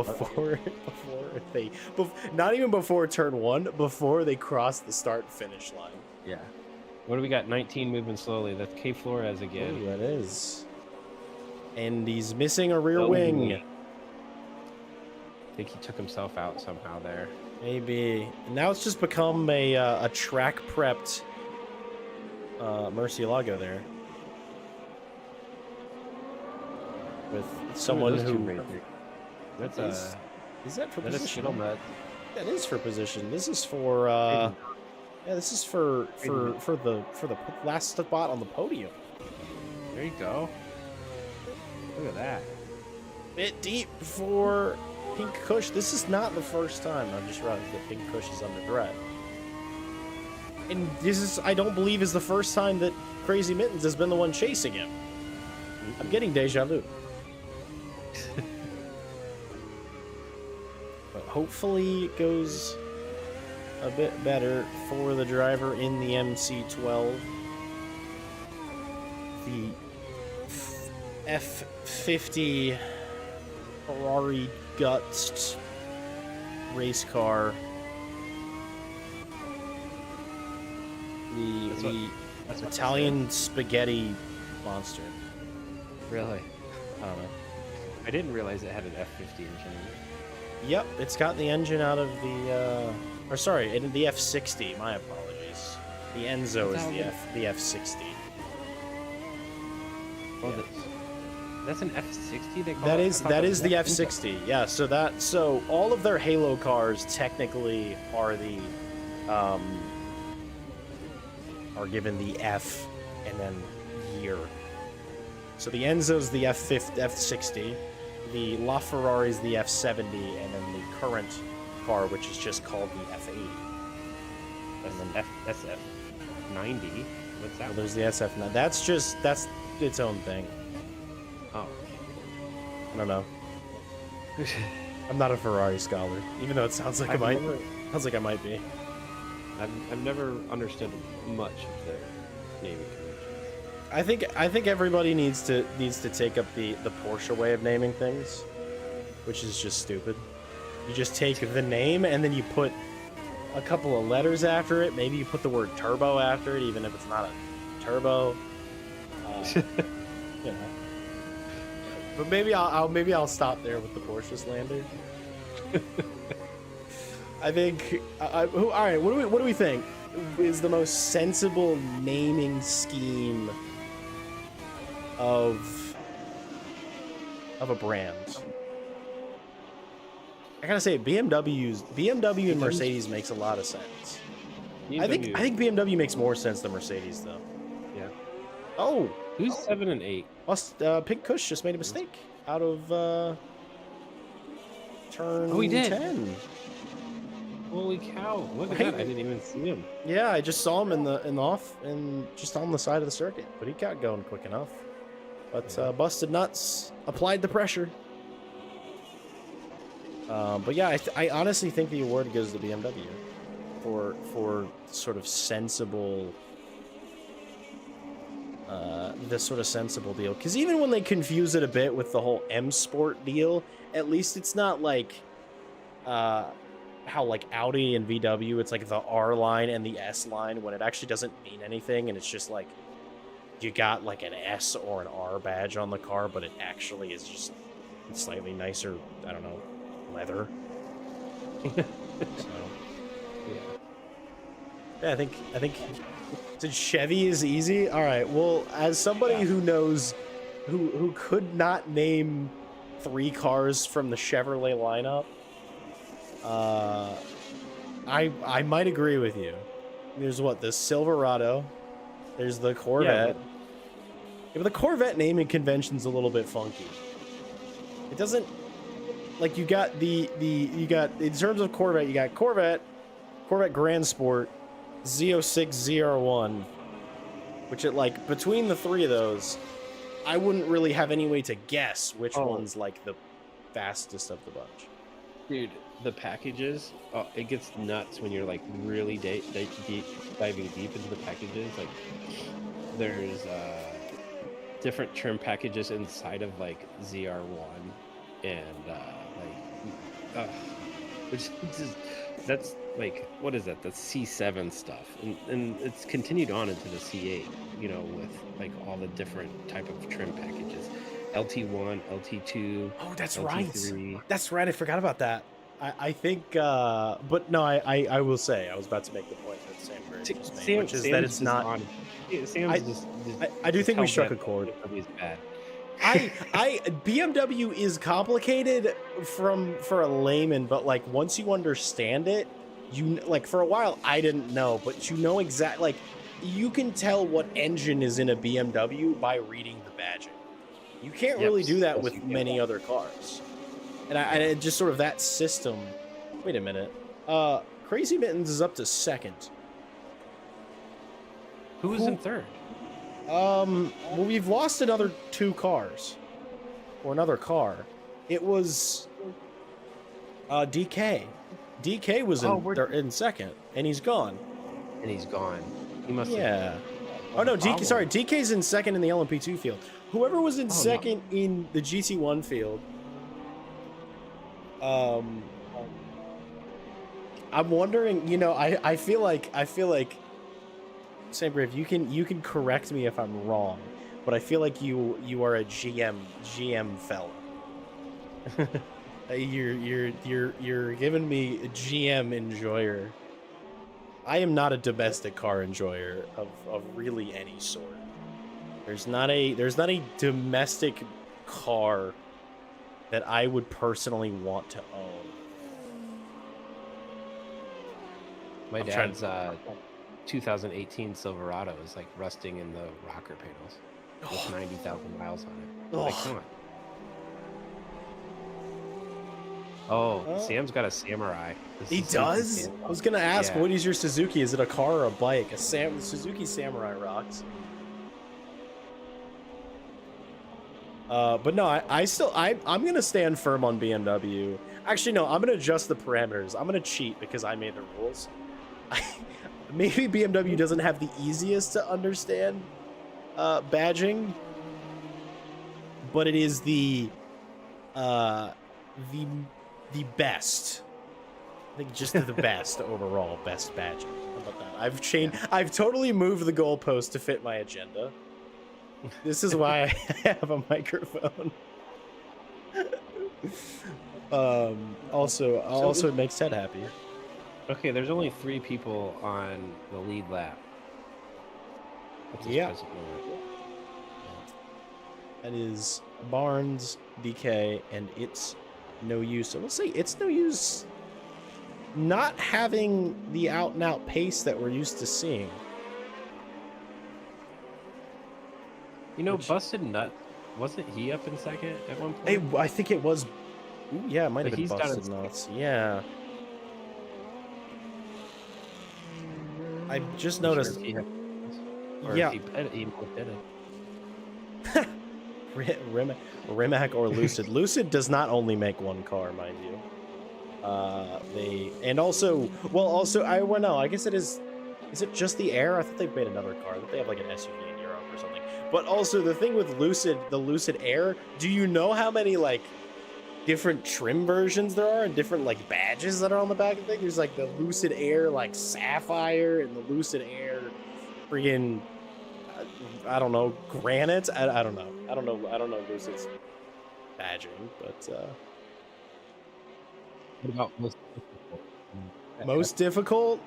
not even before turn 1, before they cross the start finish line. Yeah. What do we got? 19 moving slowly. That's K Flores again. Ooh, that is. And he's missing a rear Oh, wing. I think he took himself out somehow there. Maybe. And now it's just become a track prepped Murcielago there. With someone who. That's Is that for that is position? Skittle Nut. That is for position. This is for yeah, this is for the last spot on the podium. There you go. Look at that. Bit deep for Pink Kush. This is not the first time I've just realized that Pink Kush is under threat. And this is, I don't believe, is the first time that Crazy Mittens has been the one chasing him. I'm getting deja vu. But hopefully it goes a bit better for the driver in the MC12. The F50 Ferrari gutsed race car. The Italian spaghetti monster. Really? I don't know. I didn't realize it had an F50 engine in it. Yep, it's got the engine out of the or sorry, the F60. My apologies. The Enzo is the F60. Well, that's an F60. They call That it? is I thought that was is an the F60. F60. Yeah, so all of their Halo cars technically are given the F and then year. So the Enzo's the F60, the LaFerrari's the F70, and then the current car, which is just called the F80. That's SF90. What's that? Well, there's the SF9. That's its own thing. Oh. I don't know. I'm not a Ferrari scholar, even though it sounds like I might be. I've never understood much of their naming conventions. I think everybody needs to take up the Porsche way of naming things, which is just stupid. You just take the name and then you put a couple of letters after it. Maybe you put the word turbo after it, even if it's not a turbo. You know. But maybe I'll stop there with the Porsche slander. I think. All right. What do we think is the most sensible naming scheme of a brand? I gotta say, BMW and Mercedes makes a lot of sense. I think BMW makes more sense than Mercedes, though. Yeah. Oh, who's 7 and 8? Pink Kush just made a mistake out of turn 10. Holy cow! Look at that! I didn't even see him. Yeah, I just saw him in the off and just on the side of the circuit, but he got going quick enough. But busted nuts applied the pressure. But yeah, I honestly think the award goes to BMW for sort of sensible, this sort of sensible deal. Because even when they confuse it a bit with the whole M Sport deal, at least it's not like how like Audi and VW, it's like the R line and the S line when it actually doesn't mean anything, and it's just like you got like an S or an R badge on the car, but it actually is just slightly nicer, I don't know, leather. So, yeah, I think did Chevy is easy. All right, well, as somebody who knows who could not name 3 cars from the Chevrolet lineup, I might agree with you. There's what, the Silverado, there's the Corvette. Yeah, but the Corvette naming convention's a little bit funky. It doesn't, like, you got you got, in terms of Corvette, you got Corvette Grand Sport, Z06 ZR1, which it, like, between the 3 of those, I wouldn't really have any way to guess which one's like the fastest of the bunch. Dude, the packages, it gets nuts when you're like really diving deep into the packages. Like, there's different trim packages inside of like ZR1 and that's like, what is that? The C7 stuff, and it's continued on into the C8. You know, with like all the different type of trim packages, LT1, LT2. Oh, that's LT3. right. That's right. I forgot about that. I think, but no, I will say, I was about to make the point that Sam just made, which is that it's not. I do think we struck a chord. It's bad. BMW is complicated for a layman, but like once you understand it, you like, for a while I didn't know, but you know exactly, like, you can tell what engine is in a BMW by reading the badging. You can't really do that with many other cars. And I just sort of that system. Wait a minute. Crazy Mittens is up to 2nd. Who is in 3rd? Well, we've lost another 2 cars. Or another car. It was DK. DK was in 2nd, and he's gone. He must. Yeah. Oh no, DK. Sorry, DK's in 2nd in the LMP2 field. Whoever was in 2nd in the GT1 field. I'm wondering. You know, I feel like Sam Grave, you can correct me if I'm wrong, but I feel like you are a GM fella. You're giving me a GM enjoyer. I am not a domestic car enjoyer of really any sort. There's not a domestic car that I would personally want to own. My dad's 2018 Silverado is like rusting in the rocker panels. with 90,000 miles on it. Like, Ugh. come on. Oh, Oh. Sam's got a Samurai. The He Suzuki does? Samurai. I was gonna ask, Yeah. what is your Suzuki? Is it a car or a bike? The Suzuki Samurai rocks. But no, I'm gonna stand firm on BMW. Actually, no, I'm gonna adjust the parameters. I'm gonna cheat because I made the rules. Maybe BMW doesn't have the easiest to understand badging, but it is the best. I think just the best overall, best badging. How about that? I've changed. Yeah. I've totally moved the goalpost to fit my agenda. This is why I have a microphone. Also, it makes Ted happy. Okay, there's only 3 people on the lead lap. Yeah. That is Barnes, DK, and It's No Use. So we'll say It's No Use not having the out-and-out pace that we're used to seeing. You know, Busted Nut, wasn't he up in second at one point? I think it was. Ooh, yeah, it might have been he's Busted Nuts. Yeah. I just noticed. Sure he had, or yeah. he did it. Rimac or Lucid. Lucid does not only make one car, mind you. I guess it is. Is it just the Air? I thought they made another car. I thought they have like an SUV in Europe or something. But also the thing with Lucid, the Lucid Air. Do you know how many like different trim versions there are and different like badges that are on the back of the thing? There's like the Lucid Air like Sapphire and the Lucid Air friggin' I don't know, granite. I don't know. I don't know Lucid's badging, but what about most difficult? Most difficult?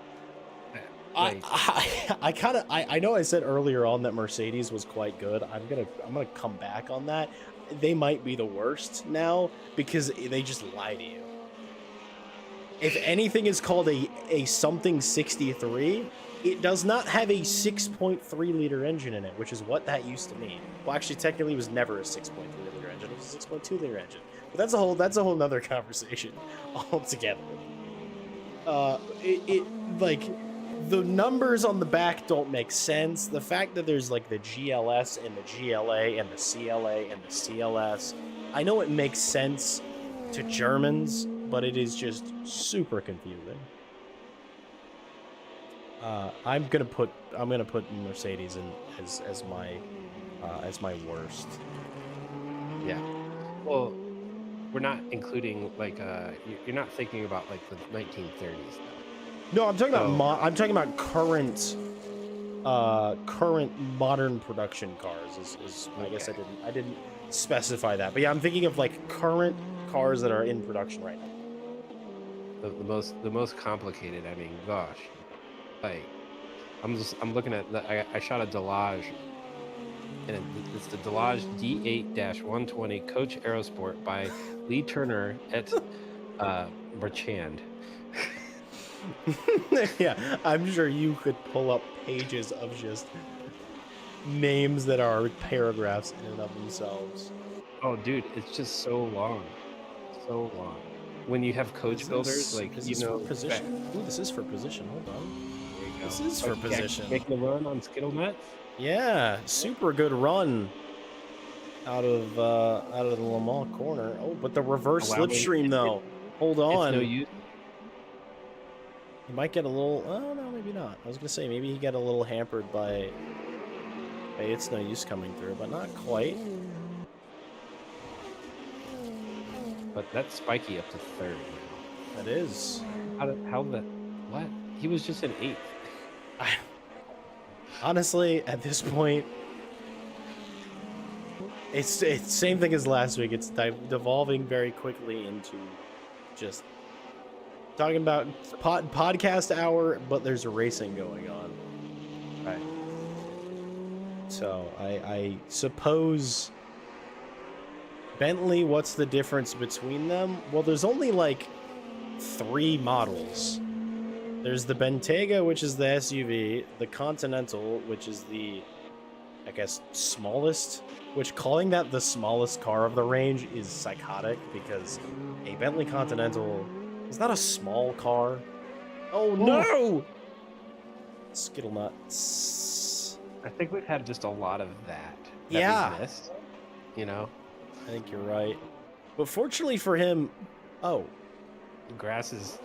Like, I know I said earlier on that Mercedes was quite good. I'm gonna come back on that. They might be the worst now because they just lie to you. If anything is called a something 63, it does not have a 6.3 liter engine in it, which is what that used to mean. Well, actually, technically, it was never a 6.3 liter engine. It was a 6.2 liter engine. But that's a whole nother conversation altogether. Like the numbers on the back don't make sense. The fact that there's like the GLS and the GLA and the CLA and the CLS, I know it makes sense to Germans, but it is just super confusing. I'm gonna put Mercedes in as my worst. Yeah. Well, we're not including like you're not thinking about like the 1930s though. No, I'm talking about I'm talking about current modern production cars. Is okay. I guess I didn't specify that, but yeah, I'm thinking of like current cars that are in production right now. The most complicated. I mean, gosh, like I'm looking at I shot a Delage, and it's the Delage D8-120 Coach Aerosport by Lee Turner at Marchand. Yeah, I'm sure you could pull up pages of just names that are paragraphs in and of themselves. Oh, dude, it's just so long. So long. When you have coach builders, like, you know... position? Ooh, this is for position. Hold on. There you go. This is for position. Making a run on Skittle Nuts? Yeah, super good run out of the Le Mans corner. Oh, but the reverse slipstream, though. Hold on. It's no use. He might get a little... Oh, no, maybe not. I was going to say, maybe he got a little hampered by It's No Use coming through, but not quite. But that's spiky up to third. That is. What? He was just an 8th. Honestly, at this point, it's same thing as last week. It's devolving very quickly into just talking about podcast hour, but there's a racing going on. Right. So I suppose Bentley, what's the difference between them? Well, there's only like 3 models. There's the Bentayga, which is the SUV, the Continental, which is the I guess, smallest, which calling that the smallest car of the range is psychotic because a Bentley Continental is not a small car. Oh no! Skittle nuts. I think we've had just a lot of that. Yeah. We've missed, you know? I think you're right. But fortunately for him, Grass is.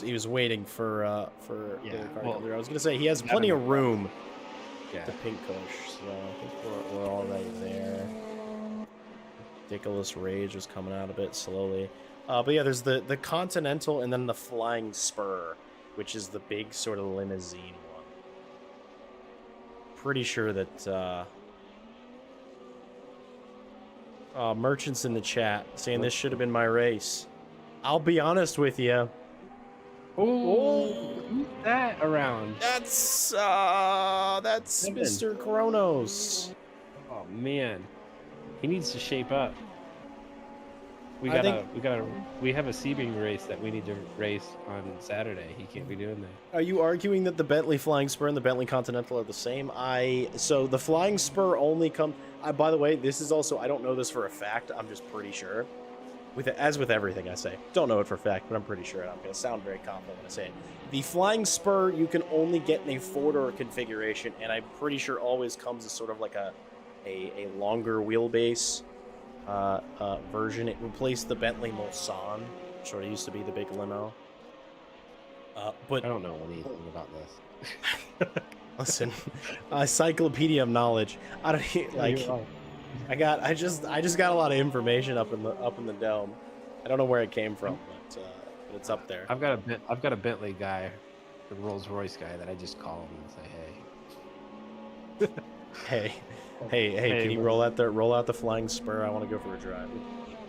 he was waiting for Yeah, the other car to well, come through. I was gonna say he has not plenty enough of room Yeah. to pink push, so I think we're all right there. Ridiculous Rage is coming out a bit slowly. But yeah, there's the Continental and then the Flying Spur, which is the big sort of limousine one. Pretty sure that merchants in the chat saying this should have been my race. I'll be honest with you. Oh, who's that around? That's Seven. Mr. Kronos. Oh man, he needs to shape up. We I have a Sebring race that we need to race on Saturday. He can't be doing that. Are you arguing that the Bentley Flying Spur and the Bentley Continental are the same? So the Flying Spur only come. By the way, this is also, I don't know this for a fact. I'm just pretty sure. As with everything I say, don't know it for a fact, but I'm pretty sure. I'm going to sound very confident when I say it. The Flying Spur you can only get in a 4-door configuration, and I'm pretty sure always comes as sort of like a longer wheelbase version. It replaced the Bentley Mulsanne, which sort of used to be the big limo. But I don't know anything about this. listen, encyclopedia of knowledge. I don't like. I just got a lot of information up in the dome. I don't know where it came from, but it's up there. I've got a Bentley guy, the Rolls Royce guy that I just call him and say, hey. Hey, can you roll out the Flying Spur? I want to go for a drive.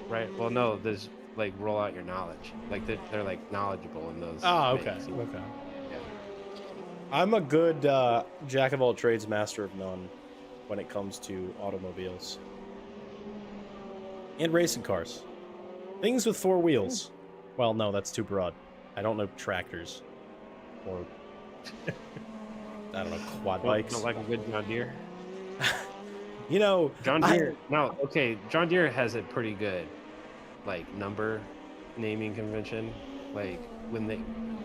Right. Well, no, there's like roll out your knowledge. Like they're like knowledgeable in those. Oh, okay. things. Okay. Yeah. I'm a good jack of all trades, master of none when it comes to automobiles and racing cars. Things with 4 wheels. Well, no, that's too broad. I don't know tractors or I don't know quad bikes. Not like a good John Deere. You know, John Deere. No, okay. John Deere has a pretty good, like, number naming convention. Like when they,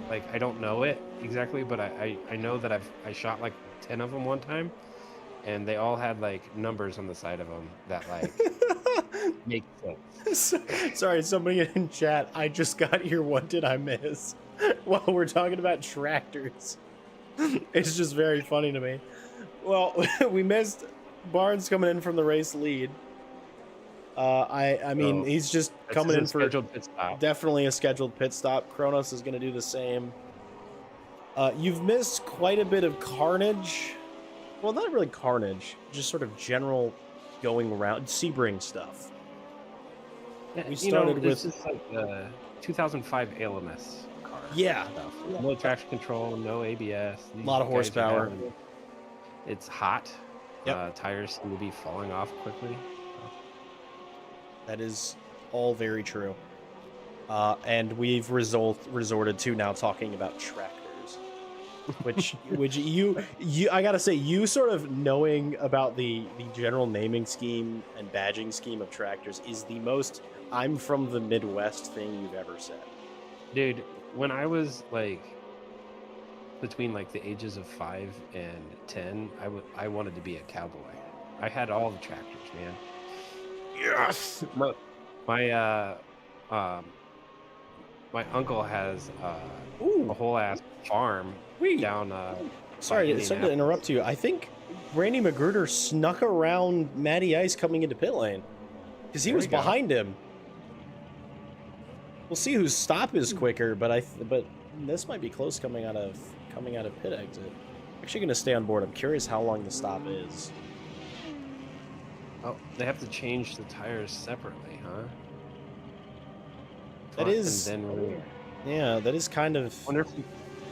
like, I don't know it exactly, but I know that I shot like 10 of them one time, and they all had like numbers on the side of them that like make sense. Sorry, somebody in chat. I just got here. What did I miss? While we're talking about tractors, it's just very funny to me. Well, we missed Barnes coming in from the race lead. I mean, he's just coming in for scheduled pit stop. Definitely a scheduled pit stop. Kronos is going to do the same. You've missed quite a bit of carnage. Well, not really carnage, just sort of general going around Sebring stuff. Yeah, We started this with is like the 2005 ALMS car. Yeah. Stuff. No traction control, no ABS. A lot of horsepower. It's hot. Yep. Tires seem to be falling off quickly. That is all very true. And we've resorted to now talking about tractors, which you I gotta say, you sort of knowing about the general naming scheme and badging scheme of tractors is the most I'm from the Midwest thing you've ever said. Dude, when I was like between like the ages of 5 and 10, I wanted to be a cowboy. I had all the tractors, man. Yes. My uncle has Ooh. a whole ass farm down. Sorry by to Indianapolis. interrupt you. I think Randy Magruder snuck around Matty Ice coming into pit lane because he There was we go. behind him. We'll see whose stop is quicker, but this might be close coming out of pit exit. Actually, going to stay on board. I'm curious how long the stop is. Oh, they have to change the tires separately, huh? That Front is- and then rear. Yeah, that is kind of. Wonder if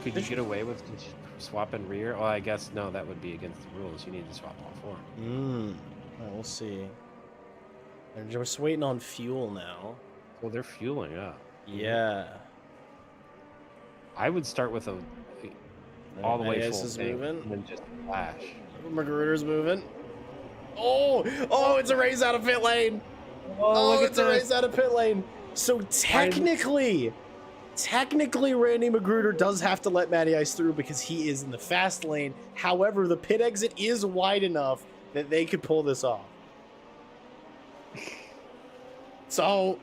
could you get away with just swapping rear? Well, I guess no, that would be against the rules. You need to swap all 4. We'll see. They're just waiting on fuel now. Well, they're fueling up. Yeah. I would start with all the way Matty Ice full is tank moving. and then just flash. Magruder's moving. Oh, it's a race out of pit lane. Oh, it's a race out of pit lane. So technically, Randy Magruder does have to let Matty Ice through because he is in the fast lane. However, the pit exit is wide enough that they could pull this off. So,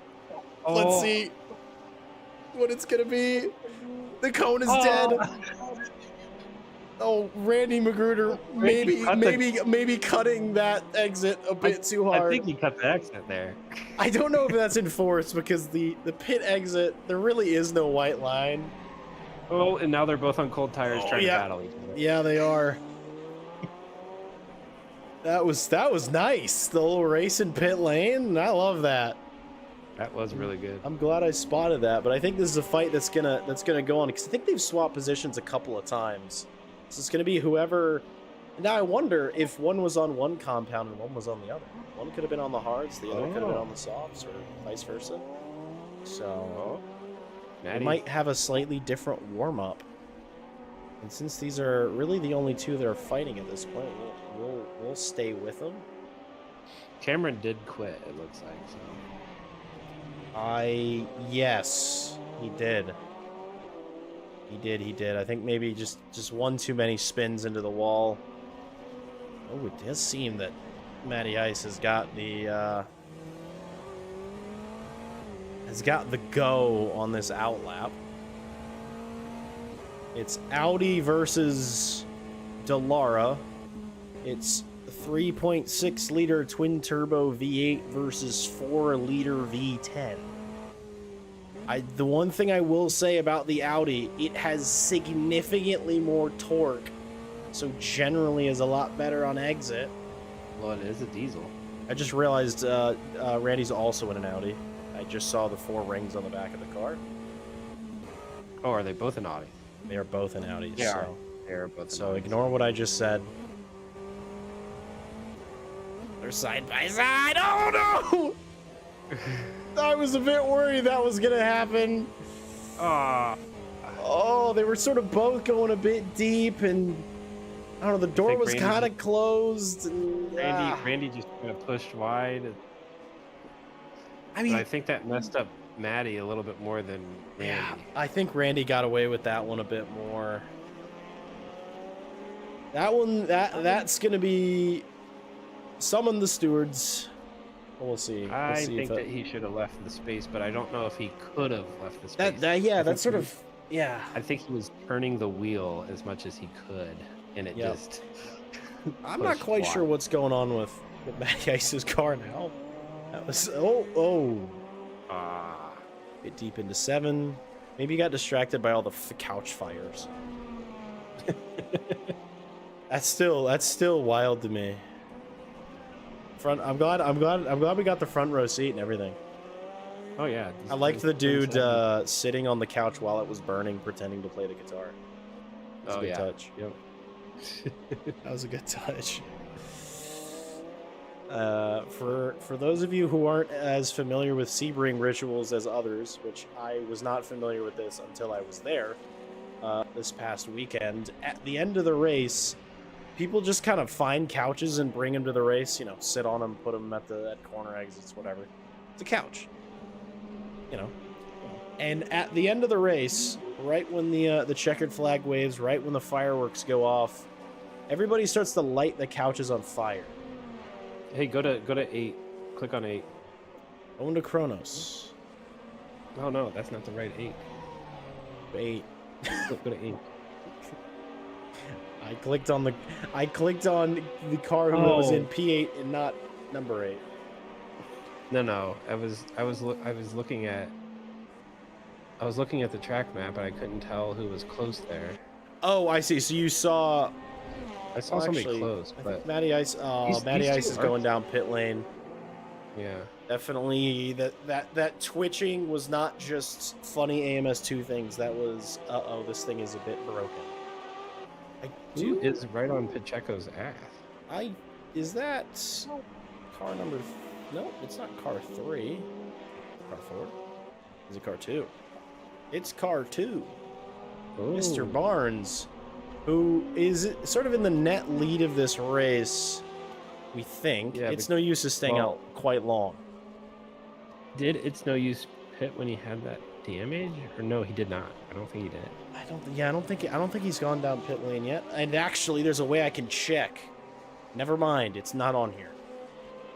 let's see what it's gonna be. The cone is dead. Oh, Randy Magruder maybe cutting that exit a bit too hard. I think he cut the exit there. I don't know if that's enforced because the pit exit, there really is no white line. Oh, and now they're both on cold tires trying to battle each other. Yeah, they are. That was nice. The little race in pit lane. I love that. That was really good. I'm glad I spotted that, but I think this is a fight that's gonna go on because I think they've swapped positions a couple of times. So it's gonna be whoever. Now I wonder if one was on one compound and one was on the other. One could have been on the hards, the other could have been on the softs, or vice versa. So they might have a slightly different warm up. And since these are really the only two that are fighting at this point, we'll stay with them. Cameron did quit, it looks like. So. Yes, he did. He did. I think maybe just one too many spins into the wall. Oh, it does seem that Matty Ice has got the go on this outlap. It's Audi versus Dallara. It's 3.6 liter twin turbo V8 versus 4 liter V10. The one thing I will say about the Audi, it has significantly more torque, so generally is a lot better on exit. Well, it is a diesel. I just realized Randy's also in an Audi. I just saw the 4 rings on the back of the car. Oh, are they both in Audi? They are both in Audis. Yeah, they're both in so Audis. Ignore what I just said. They're side by side. Oh no! I was a bit worried that was gonna happen. Oh, they were sort of both going a bit deep, and I don't know. The door was kind of closed. And, Randy just kind of pushed wide. I mean, I think that messed up Matty a little bit more than Randy. Yeah, I think Randy got away with that one a bit more. That one, that's gonna be summon the stewards. We'll see. I think that he should have left the space, but I don't know if he could have left the space. That's sort of. Yeah. I think he was turning the wheel as much as he could, and it just. I'm not quite sure what's going on with Matty Ice's car now. That was bit deep into 7. Maybe he got distracted by all the couch fires. That's still wild to me. I'm glad we got the front row seat and everything. Oh yeah. I liked the dude sitting on the couch while it was burning, pretending to play the guitar. That was a good touch. Yep. That was a good touch. For those of you who aren't as familiar with Sebring rituals as others, which I was not familiar with this until I was there this past weekend, at the end of the race, people just kind of find couches and bring them to the race, you know, sit on them, put them at corner exits, whatever. It's a couch, you know. And at the end of the race, right when the checkered flag waves, right when the fireworks go off, everybody starts to light the couches on fire. Hey, go to 8. Click on 8. Going to Kronos. Oh no, that's not the right 8. 8. Go to 8. I clicked on the car who was in P8 and not number 8. No. I was looking at the track map and I couldn't tell who was close there. Oh, I see. So you saw. I saw somebody close, but Matty Ice. Matty Ice is going down pit lane. Yeah, definitely. That twitching was not just funny AMS2 things. That was this thing is a bit broken. Who is right on Pacheco's ass? Is that car number? No, it's not car 3. Car 4. Is it car 2? It's car 2. Oh. Mr. Barnes, who is sort of in the net lead of this race, We think. Yeah, It's no use of staying out quite long. Did It's No Use pit when he had that damage? Or no, he did not. I don't think he did. I don't think he's gone down pit lane yet. And actually, there's a way I can check. Never mind, it's not on here.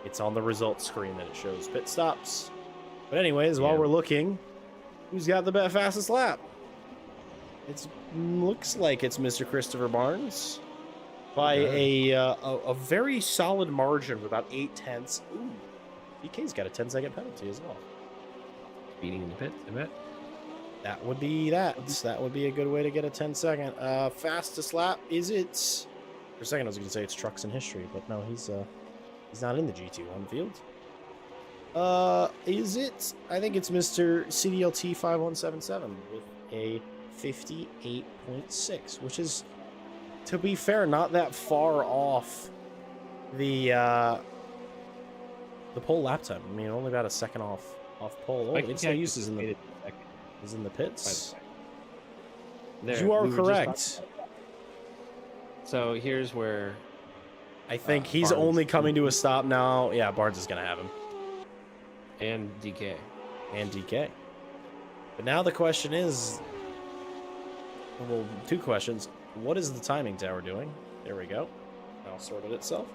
It's on the results screen that it shows pit stops. But anyways, while we're looking, who's got the fastest lap? It looks like it's Mr. Christopher Barnes by a very solid margin of about 8/10. Ooh, DK's got a 10-second penalty as well. Speeding in the pits, I bet. That would be that. That would be a good way to get a 10-second. Fastest lap, is it? For a second, I was going to say it's trucks in history, but no, he's not in the GT1 field. Is it? I think it's Mr. CDLT 5177 with a 58.6, which is, to be fair, not that far off the pole lap time. I mean, only about a second off pole. Oh, It's No Use is in the pits. There, you are correct. So here's where I think he's only coming to a stop now. Yeah, Barnes is going to have him. And DK. But now the question is, well, two questions. What is the timing tower doing? There we go. Now sorted itself.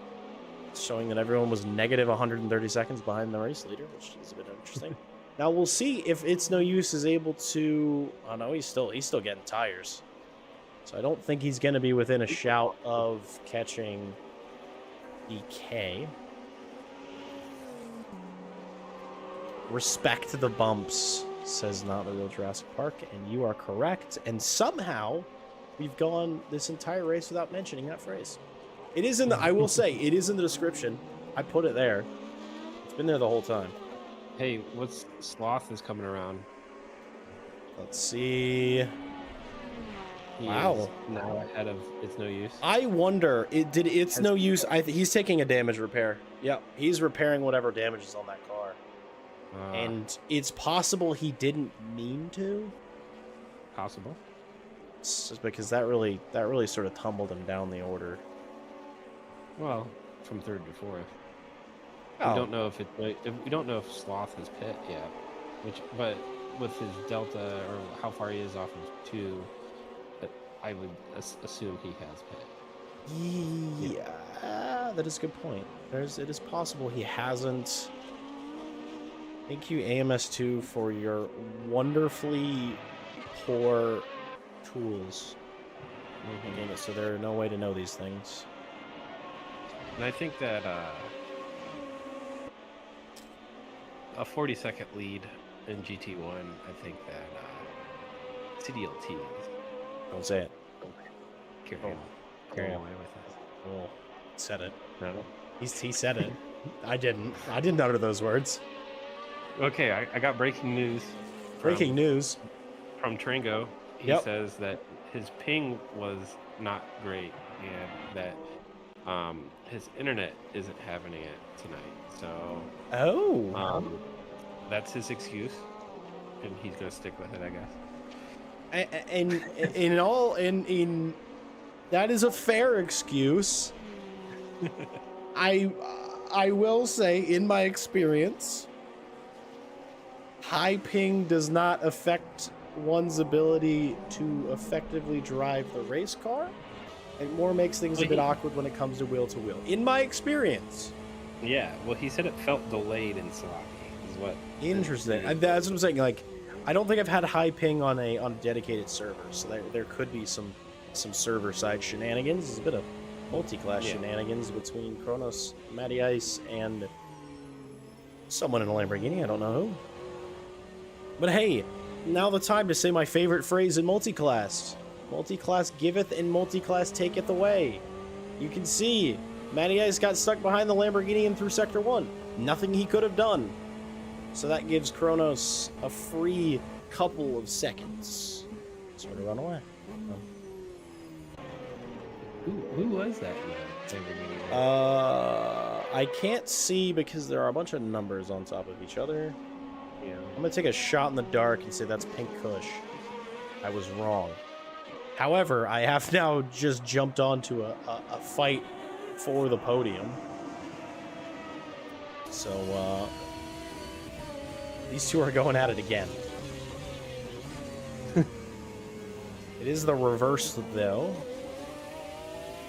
It's showing that everyone was negative 130 seconds behind the race leader, which is a bit interesting. Now we'll see if It's No Use is able to. Oh no, he's still getting tires. So I don't think he's going to be within a shout of catching DK. Respect to the bumps, says Not the Real Jurassic Park, and you are correct. And somehow, we've gone this entire race without mentioning that phrase. It is in the, I will say, it is in the description. I put it there. It's been there the whole time. Hey, what's Sloth is coming around? Let's see. He Wow. is now ahead of It's No Use. I wonder, did It's No Use, he's taking a damage repair. Yep, he's repairing whatever damage is on that car. And it's possible he didn't mean to. Possible. It's just because that really sort of tumbled him down the order. Well, from third to fourth. Oh. We don't know if we don't know if Sloth has pit yet. But with his delta or how far he is off of 2, I would assume he has pit. Yeah, that is a good point. It is possible he hasn't. Thank you, AMS2, for your wonderfully poor tools. Making it so there are no way to know these things. And I think that a 40-second lead in GT1, I think that CDLT. Don't say it. Carry away with us. Oh, said it. No. He said it. I didn't utter those words. Okay, I got breaking news. Breaking news from Tringo. He says that his ping was not great and that his internet isn't having it tonight. So that's his excuse, and he's gonna stick with it, I guess. And in that is a fair excuse. I will say, in my experience, high ping does not affect one's ability to effectively drive the race car. It more makes things a bit awkward when it comes to wheel-to-wheel. In my experience. Yeah, well, he said it felt delayed and sloppy, is what... Interesting. That's what I'm saying. Like, I don't think I've had high ping on a dedicated server, so there could be some server-side shenanigans. There's a bit of multi-class shenanigans between Kronos, Matty Ice, and someone in a Lamborghini. I don't know who. But hey, now the time to say my favorite phrase in multi-class. Multi-class giveth and multi-class taketh away. You can see, Matty Ice got stuck behind the Lamborghini and through Sector 1. Nothing he could have done. So that gives Kronos a free couple of seconds. Sort of run away. Who was that Lamborghini? I can't see because there are a bunch of numbers on top of each other. Yeah. I'm gonna take a shot in the dark and say that's Pink Kush. I was wrong. However, I have now just jumped onto a fight for the podium. So these two are going at it again. It is the reverse, though.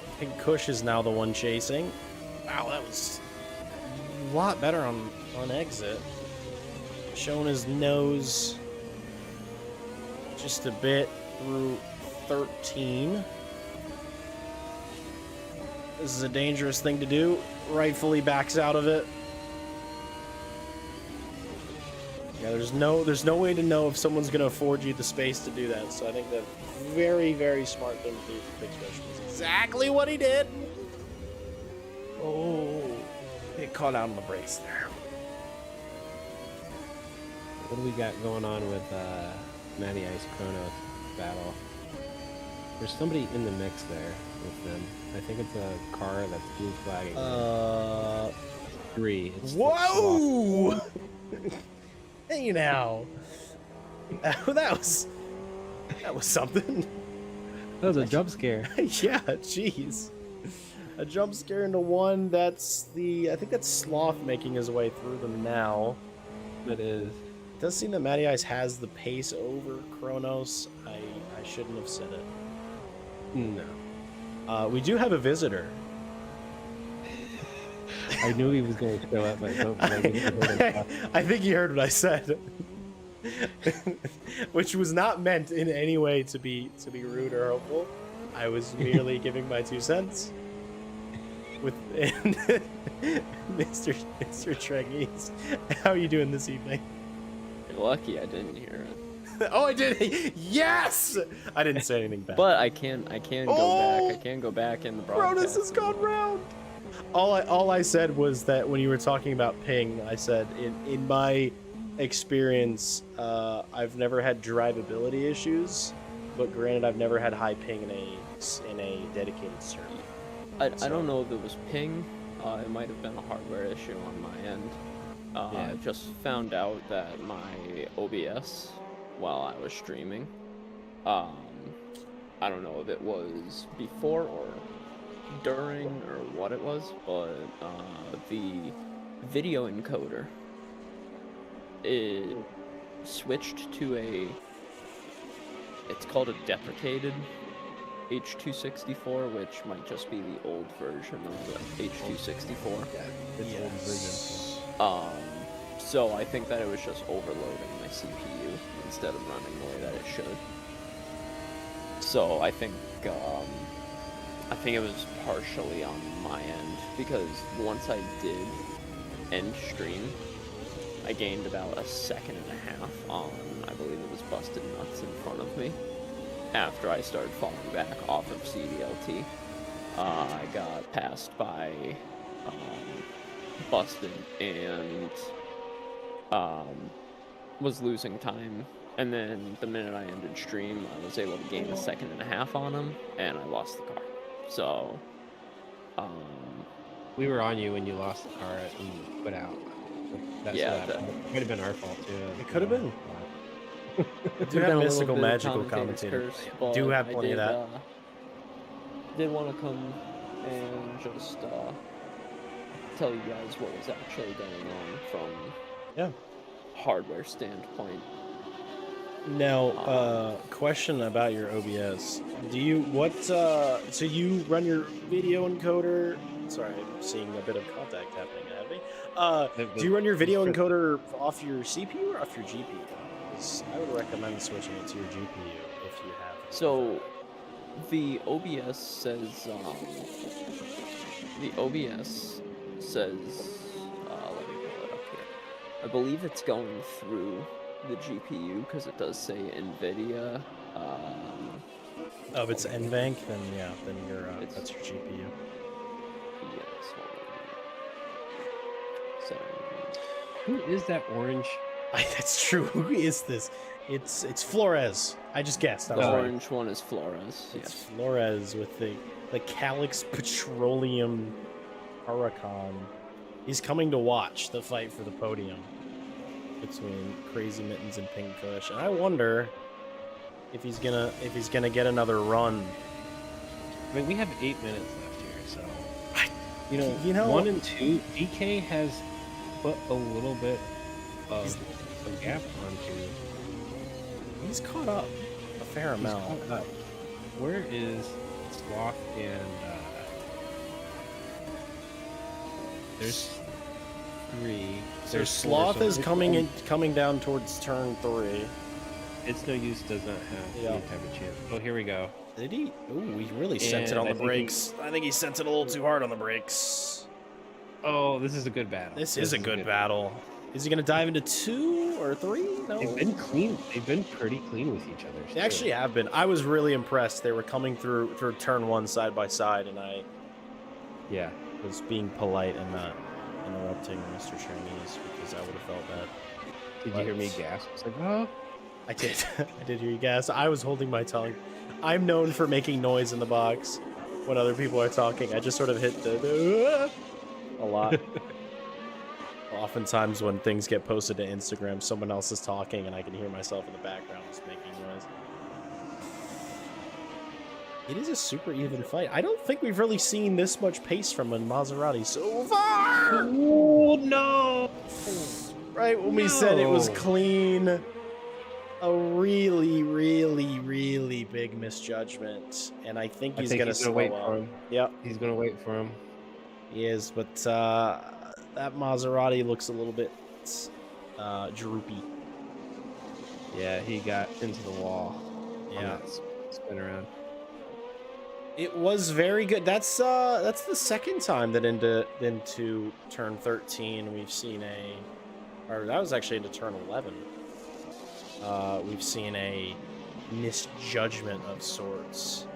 I think Kush is now the one chasing. Wow, that was a lot better on exit. Showing his nose just a bit through 13. This is a dangerous thing to do. Rightfully backs out of it. Yeah, there's no way to know if someone's gonna afford you the space to do that. So I think the very, very smart thing to do for Big Fish was exactly what he did. Oh, it caught out on the brakes there. What do we got going on with Matty Ice Chronos battle? There's somebody in the mix there with them. I think it's a car that's blue flagging. 3. It's Whoa! Hey now, that was something. That was a jump scare. Yeah, jeez. A jump scare into 1. That's I think that's Sloth making his way through them now. It is. It does seem that Matty Ice has the pace over Kronos. I shouldn't have said it. No. We do have a visitor. I knew he was going to show up, but I think you heard what I said. Which was not meant in any way to be rude or hopeful. I was merely giving my 2 cents. With Mr. Treggies, how are you doing this evening? You're lucky I didn't hear it. Oh, I did. Yes, I didn't say anything bad. But I can go back. I can go back in the broadcast. Cronus has gone round. All I said was that when you were talking about ping, I said in my experience, I've never had drivability issues, but granted, I've never had high ping in a dedicated server. I don't know if it was ping. It might have been a hardware issue on my end. I just found out that my OBS, while I was streaming, I don't know if it was before or during or what it was, but the video encoder, it switched to it's called a deprecated H.264, which might just be the old version of the H.264. It's old version. So I think that it was just overloading my CPU instead of running the way that it should. So I think it was partially on my end, because once I did end stream, I gained about a second and a half on, I believe it was Busted Nuts in front of me. After I started falling back off of CDLT, I got passed by Busted and was losing time. And then the minute I ended stream, I was able to gain a second and a half on him, and I lost the car. So, we were on you when you lost the car and you put out. That's Yeah, that might have been our fault too. It could have been. There's Do been have a little mystical, bit of magical commentator's commentator. curse, but Do have I plenty of that. Did want to come and just tell you guys what was actually going on from hardware standpoint. Now, question about your OBS. Do you so you run your video encoder? Sorry, I'm seeing a bit of contact happening ahead of me. Do you run your video encoder off your CPU or off your GPU? 'Cause I would recommend switching it to your GPU if you have. So, the OBS says, let me pull it up here. I believe it's going through the GPU, because it does say NVIDIA. If it's NVENC, then that's your GPU. Yes, hold on. Settings. Who is that orange? That's true. Who is this? It's Flores. I just guessed. I was The right. orange one is Flores. It's Yes. Flores with the Calyx Petroleum Huracan. He's coming to watch the fight for the podium between Crazy Mittens and Pink Kush, and I wonder if he's gonna get another run. I mean, we have 8 minutes left here, so you know 1 and 2. DK has put a little bit of a gap onto. He's caught up a fair He's amount. caught up. Where is Sloth and there's 3. So There's 4, Sloth so is it's coming down towards turn 3. It's no use does not have Yeah. any type of chance. Oh, here we go. Did he? Ooh, he really sent it And on I the think he- brakes. I think he sent it a little too hard on the brakes. Oh, this is a good battle. This is a good battle. Is he going to dive into 2 or 3? No. They've been clean. They've been pretty clean with each other. They actually have been. I was really impressed. They were coming through turn 1 side by side, and I Yeah. was being polite and not interrupting Mr. Chinese because I would have felt bad. Did you hear me gasp? It's like, oh. I did. I did hear you guys. I was holding my tongue. I'm known for making noise in the box when other people are talking. I just sort of hit the a lot. Oftentimes when things get posted to Instagram, someone else is talking and I can hear myself in the background just making noise. It is a super even fight. I don't think we've really seen this much pace from a Maserati so far. Oh no! Right when we said it was No. clean. A really, really, really big misjudgment, and I think he's gonna slow wait up. for him. Yep, He's gonna wait for him. he is, but that Maserati looks a little bit droopy. Yeah, he got into the wall. on Yeah, that spin around. it was very good. That's the second time that into turn 13 we've seen or that was actually into turn 11. We've seen a misjudgment of sorts.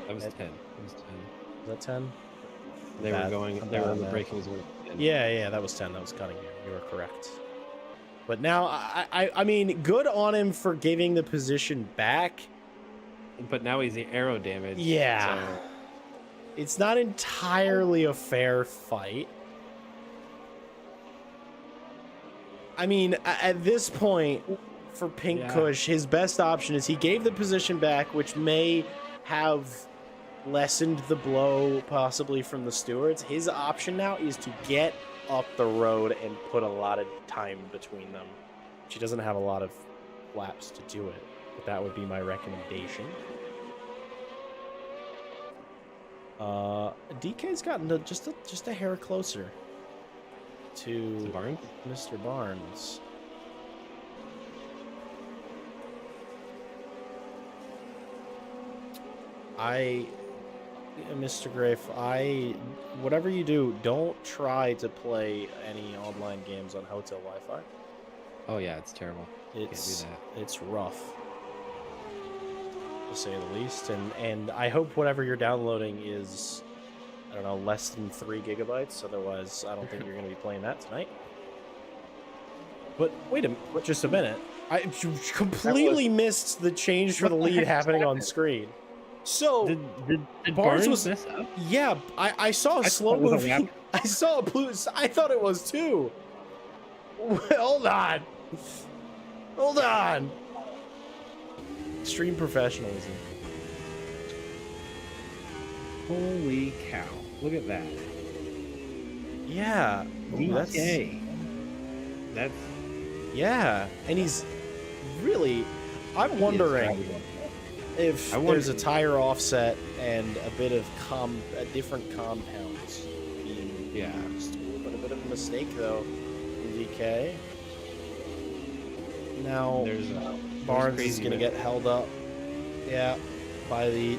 That was That- 10. That was 10. Is that 10? They Bad. were going. I'm They were bad on the at braking zone. And Yeah, that was 10. That was cutting you. You were correct. But now, I mean, good on him for giving the position back. But now he's the aero damage. Yeah. So It's not entirely a fair fight. I mean, at this point, for Pink Yeah. Kush, his best option is he gave the position back, which may have lessened the blow possibly from the stewards. His option now is to get up the road and put a lot of time between them. She doesn't have a lot of laps to do it, but that would be my recommendation. DK's gotten just a hair closer to Barnes? Mr. Barnes. Mr. Grafe, whatever you do, don't try to play any online games on hotel Wi-Fi. Oh yeah, it's terrible. It's do it's rough, to say the least. And I hope whatever you're downloading is, I don't know, less than 3 gigabytes. Otherwise, I don't think you're going to be playing that tonight. But wait just a minute. I completely missed the change for the What the lead heck happening on happened? screen. So Did Barnes Barnes was- mess up? yeah, I saw a I slow thought it was a moving. lap. I saw a blue. I thought it was too. Hold on. Hold on. Extreme professionalism. Holy cow! Look at that. Yeah. Ooh, that's DK. That's yeah, and he's really. I'm wondering if I there's a wonder- tire offset and a bit of different compounds being Yeah. used. But a bit of a mistake though from DK. Now there's Barnes is crazy gonna man. get held up, yeah, by the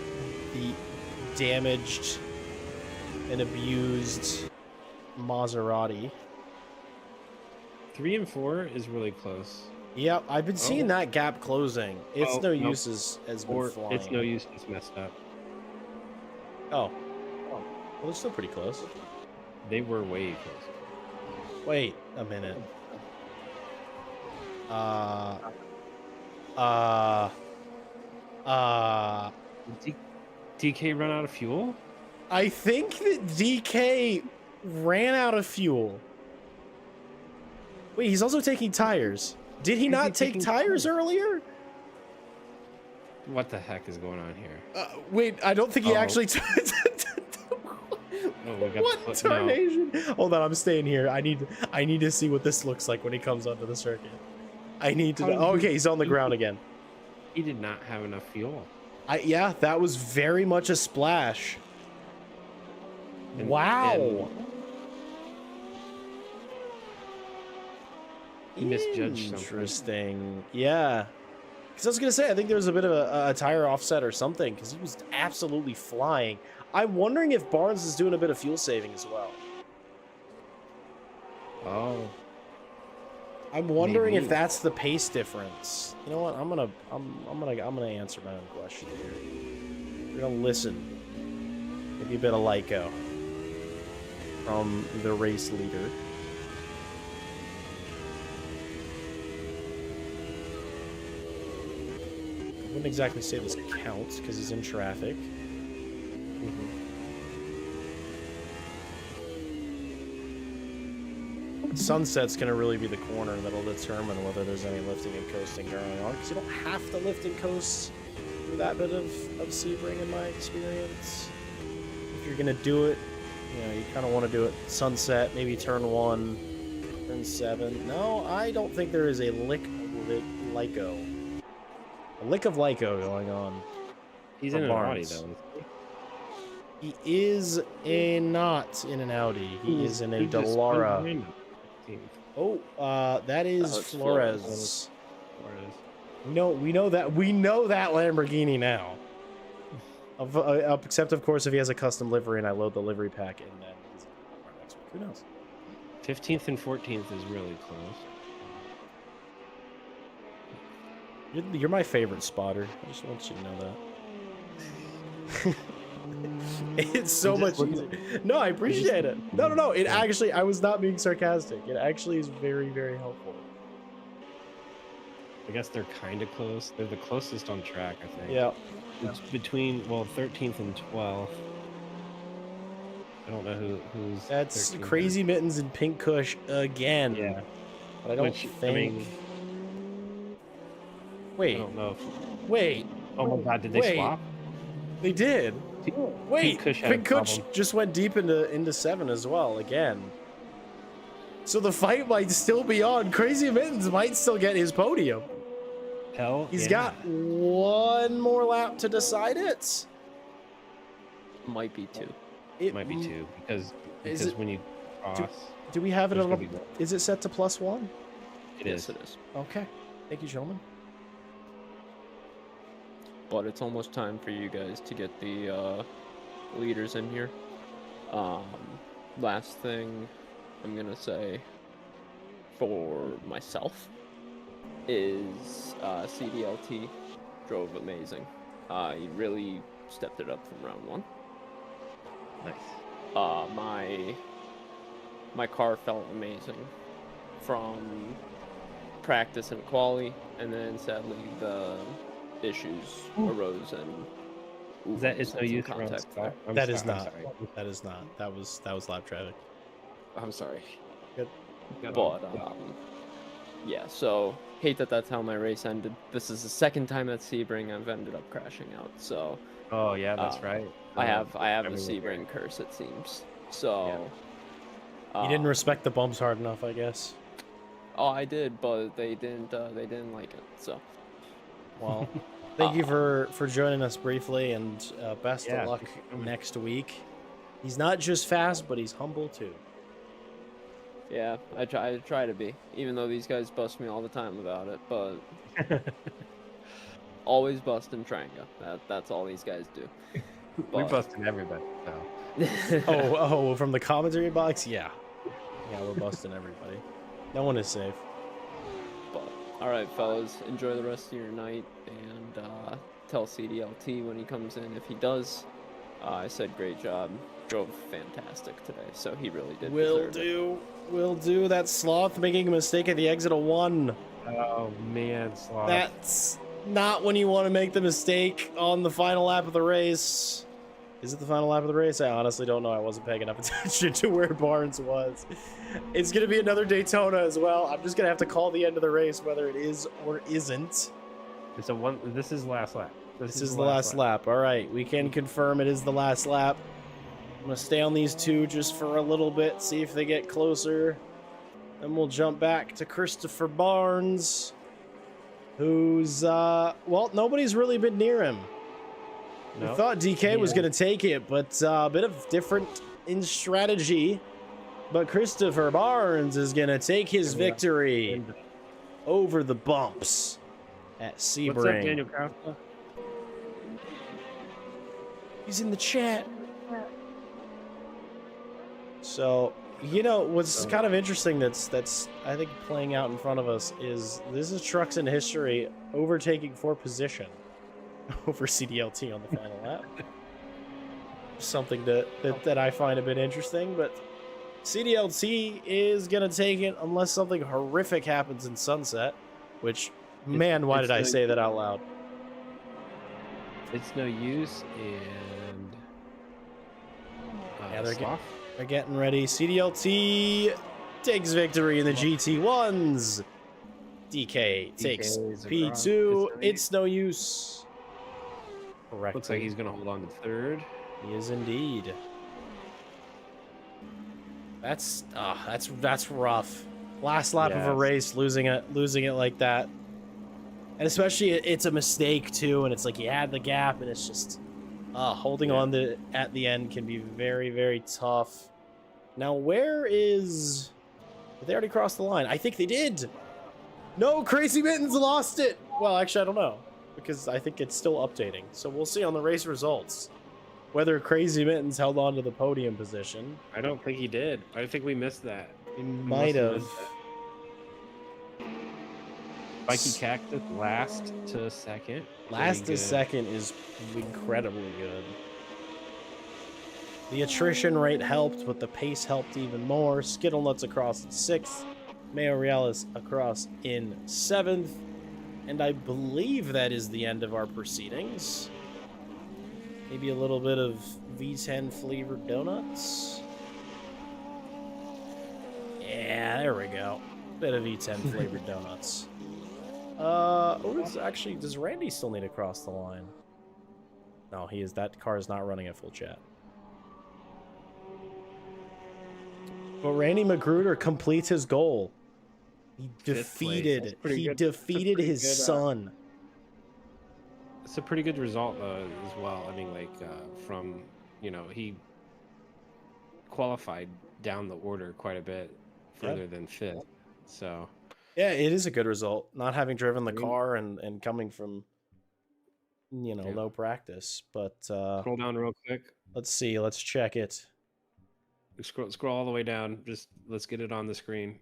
damaged and abused Maserati. 3 and 4 is really close. Yep, I've been seeing Oh. that gap closing. It's Oh, no nope. use has been Or flying. it's no use. It's messed up. Oh. Well, they're still pretty close. They were way close. Wait a minute. DK run out of fuel? I think that DK ran out of fuel. Wait, he's also taking tires. Did he Is not he take taking tires tires? earlier? What the heck is going on here? Wait, I don't think he Oh. actually. Oh, we got What the foot- no. tarnation? Hold on, I'm staying here. I need to see what this looks like when he comes onto the circuit. I need to How know. did he- Okay, he's on the ground again. He did not have enough fuel. Yeah, that was very much a splash. And- Wow. He misjudged something. Interesting. Yeah. Because I was going to say, I think there was a bit of a tire offset or something, because he was absolutely flying. I'm wondering if Barnes is doing a bit of fuel saving as well. Oh, I'm wondering if Maybe. that's the pace difference. You know what? I'm gonna answer my own question here. We're gonna listen. Maybe a bit of Lyco from the race leader. I wouldn't exactly say this counts because he's in traffic. Sunset's going to really be the corner that'll determine whether there's any lifting and coasting going on, because you don't have to lift and coast through that bit of Sebring in my experience. If you're going to do it, you know, you kind of want to do it sunset, maybe turn 1, turn 7. No, I don't think there is a lick of Lyco. A lick of Lyco going on. he's For in an Audi Barnes. though. He is not in an Audi. He is in a He just Delara. went random. Oh, that is Oh, it's Flores. Flores. We know that Lamborghini now. Except of course if he has a custom livery and I load the livery pack in, then he's next week. Who knows? 15th and 14th is really close. You're my favorite spotter. I just want you to know that. It's so I'm much just looking easier. No, I appreciate it. No. It actually, I was not being sarcastic. It actually is very, very helpful. I guess they're kind of close. They're the closest on track, I think. Yeah. It's between, well, 13th and 12th. I don't know who's. That's 13th. Crazy Mittens and Pink Kush again. Yeah. But I don't Which, think. I mean, I Wait. don't know. If, Wait. oh my God, did they Wait. swap? They did. Wait. Kush had a Pink Kush problem. just went deep into 7 as well again. So the fight might still be on. Crazy Mittens might still get his podium. Hell, He's yeah. got one more lap to decide it. Might be 2. It Might be 2 because Is it- when you cross, Do we have it there's on? gonna be one. Is it set to +1? It Yes, is. it is. Okay. Thank you, gentlemen. But it's almost time for you guys to get the leaders in here. Last thing I'm gonna say for myself is CDLT drove amazing. He really stepped it up from round 1. Nice. My car felt amazing from practice and quali, and then sadly the issues arose and Is that it's no some use around contact stop? I'm That is sorry, I'm not. sorry. That is not. That was lap traffic. I'm sorry. Good. But yeah, so hate that that's how my race ended. This is the second time at Sebring I've ended up crashing out. So Oh yeah, that's right. I have a everyone Sebring curse, it seems. So You didn't respect the bumps hard enough, I guess. Oh, I did, but they didn't like it. So Well, thank you for joining us briefly, and best Yeah, of luck thanks for coming. next week. He's not just fast, but he's humble too. yeah, I try to be, even though these guys bust me all the time about it. But always bust and Tranga. That's all these guys do. We But- busted everybody. So. Oh, from the commentary box, yeah, we're busting everybody. No one is safe. But all right, fellas, enjoy the rest of your night, and tell CDLT when he comes in if he does. I said great job. Drove fantastic today, so he really did. Will do. That sloth making a mistake at the exit of 1. Oh man, Sloth. That's not when you want to make the mistake on the final lap of the race. Is it the final lap of the race? I honestly don't know. I wasn't paying enough attention to where Barnes was. It's going to be another Daytona as well. I'm just going to have to call the end of the race, whether it is or isn't. It's a one. This is last lap. This is the last lap. All right. We can confirm it is the last lap. I'm gonna stay on these two just for a little bit, see if they get closer. Then we'll jump back to Christopher Barnes, who's, well, nobody's really been near him. We thought DK was going to take it, but a bit of different in strategy. But Christopher Barnes is going to take his victory over the bumps at Sebring. What's up, Daniel Costa? He's in the chat. So, you know, what's kind of interesting that's I think playing out in front of us is this is trucks in history overtaking for position over CDLT on the final lap. Something that I find a bit interesting, but CDLT is gonna take it unless something horrific happens in Sunset, which, man, why did I say that out loud? It's no use, and yeah, they're getting ready. CDLT takes victory in the GT1s. DK takes P2. It's no use. Correct. Looks like he's going to hold on to third. He is indeed. That's rough. Last lap of a race, losing it like that. And especially it's a mistake too, and it's like you had the gap, and it's just holding on to at the end can be very, very tough. Now, where is... Did they already cross the line? I think they did. No, Crazy Mittens lost it. Well, actually, I don't know, because I think it's still updating. So we'll see on the race results whether Crazy Mittens held on to the podium position. I don't think he did. I think we missed that. He might have. Spiky Cactus last to second. Last to second is incredibly good. The attrition rate helped, but the pace helped even more. Skittle Nuts across in 6th. Mayo Reales across in 7th. And I believe that is the end of our proceedings. Maybe a little bit of V10 flavored donuts. Yeah, there we go. Bit of V10 flavored donuts. Actually, does Randy still need to cross the line? No, he is. That car is not running at full chat. But Randy Magruder completes his goal. He defeated his son. It's a pretty good result as well. I mean, like from, you know, he qualified down the order quite a bit further than 5th. So yeah, it is a good result. Not having driven the car and coming from, you know, low practice. But scroll down real quick. Let's see. Let's check it. Scroll all the way down. Just let's get it on the screen.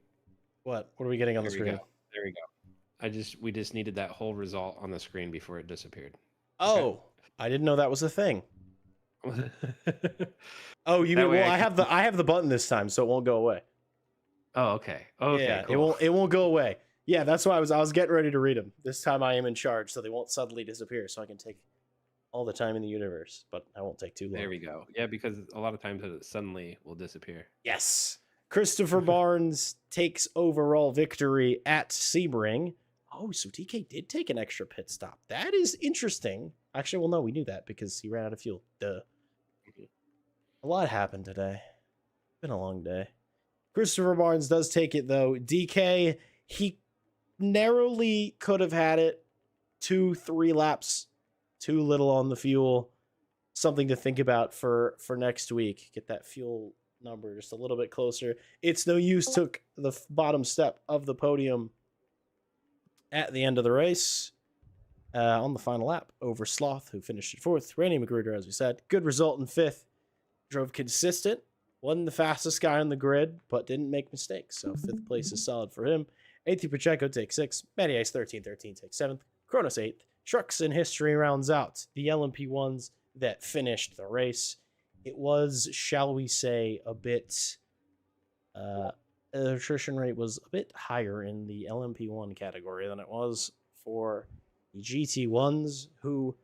What are we getting on the screen? There we go. We just needed that whole result on the screen before it disappeared. Oh, okay. I didn't know that was a thing. Oh, you mean, well, I have the button this time, so it won't go away. Oh, okay. Okay, yeah, cool. It won't go away. Yeah, that's why I was getting ready to read them. This time I am in charge, so they won't suddenly disappear, so I can take all the time in the universe, but I won't take too long. There we go. Yeah, because a lot of times it suddenly will disappear. Yes. Christopher Barnes takes overall victory at Sebring. Oh, so DK did take an extra pit stop. That is interesting. Actually, well, no, we knew that because he ran out of fuel. Duh. A lot happened today. Been a long day. Christopher Barnes does take it, though. DK, he narrowly could have had it 2-3 laps too little on the fuel. Something to think about for next week. Get that fuel number just a little bit closer. It's no use. Took the bottom step of the podium at the end of the race on the final lap over Sloth, who finished at 4th. Randy Magruder, as we said, good result in 5th. Drove consistent. Wasn't the fastest guy on the grid, but didn't make mistakes. So 5th place is solid for him. 8th, Pacheco takes 6th. Matty Ice 13-13 takes 7th. Kronos 8th. Trucks in history rounds out the LMP1s that finished the race. It was, shall we say, a bit... attrition rate was a bit higher in the LMP1 category than it was for the GT1s, who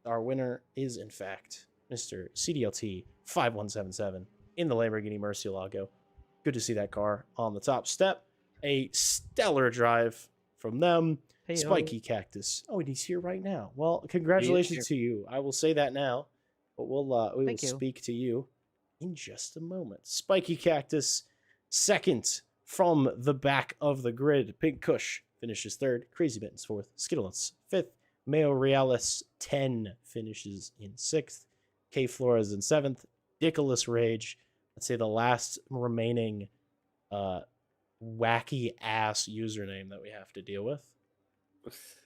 our winner is, in fact, Mr. CDLT 5177 in the Lamborghini Murcielago. Good to see that car on the top step. A stellar drive from them. Hey, Spiky Cactus. Oh, and he's here right now. Well, congratulations to you. I will say that now, but we will speak to you in just a moment. Spiky Cactus, second from the back of the grid. Pink Kush finishes third. Crazy Mittens fourth. Skittles fifth. Mayo Realis 10 finishes in sixth. K Flores in seventh. Dickolas Rage, let's say the last remaining wacky ass username that we have to deal with,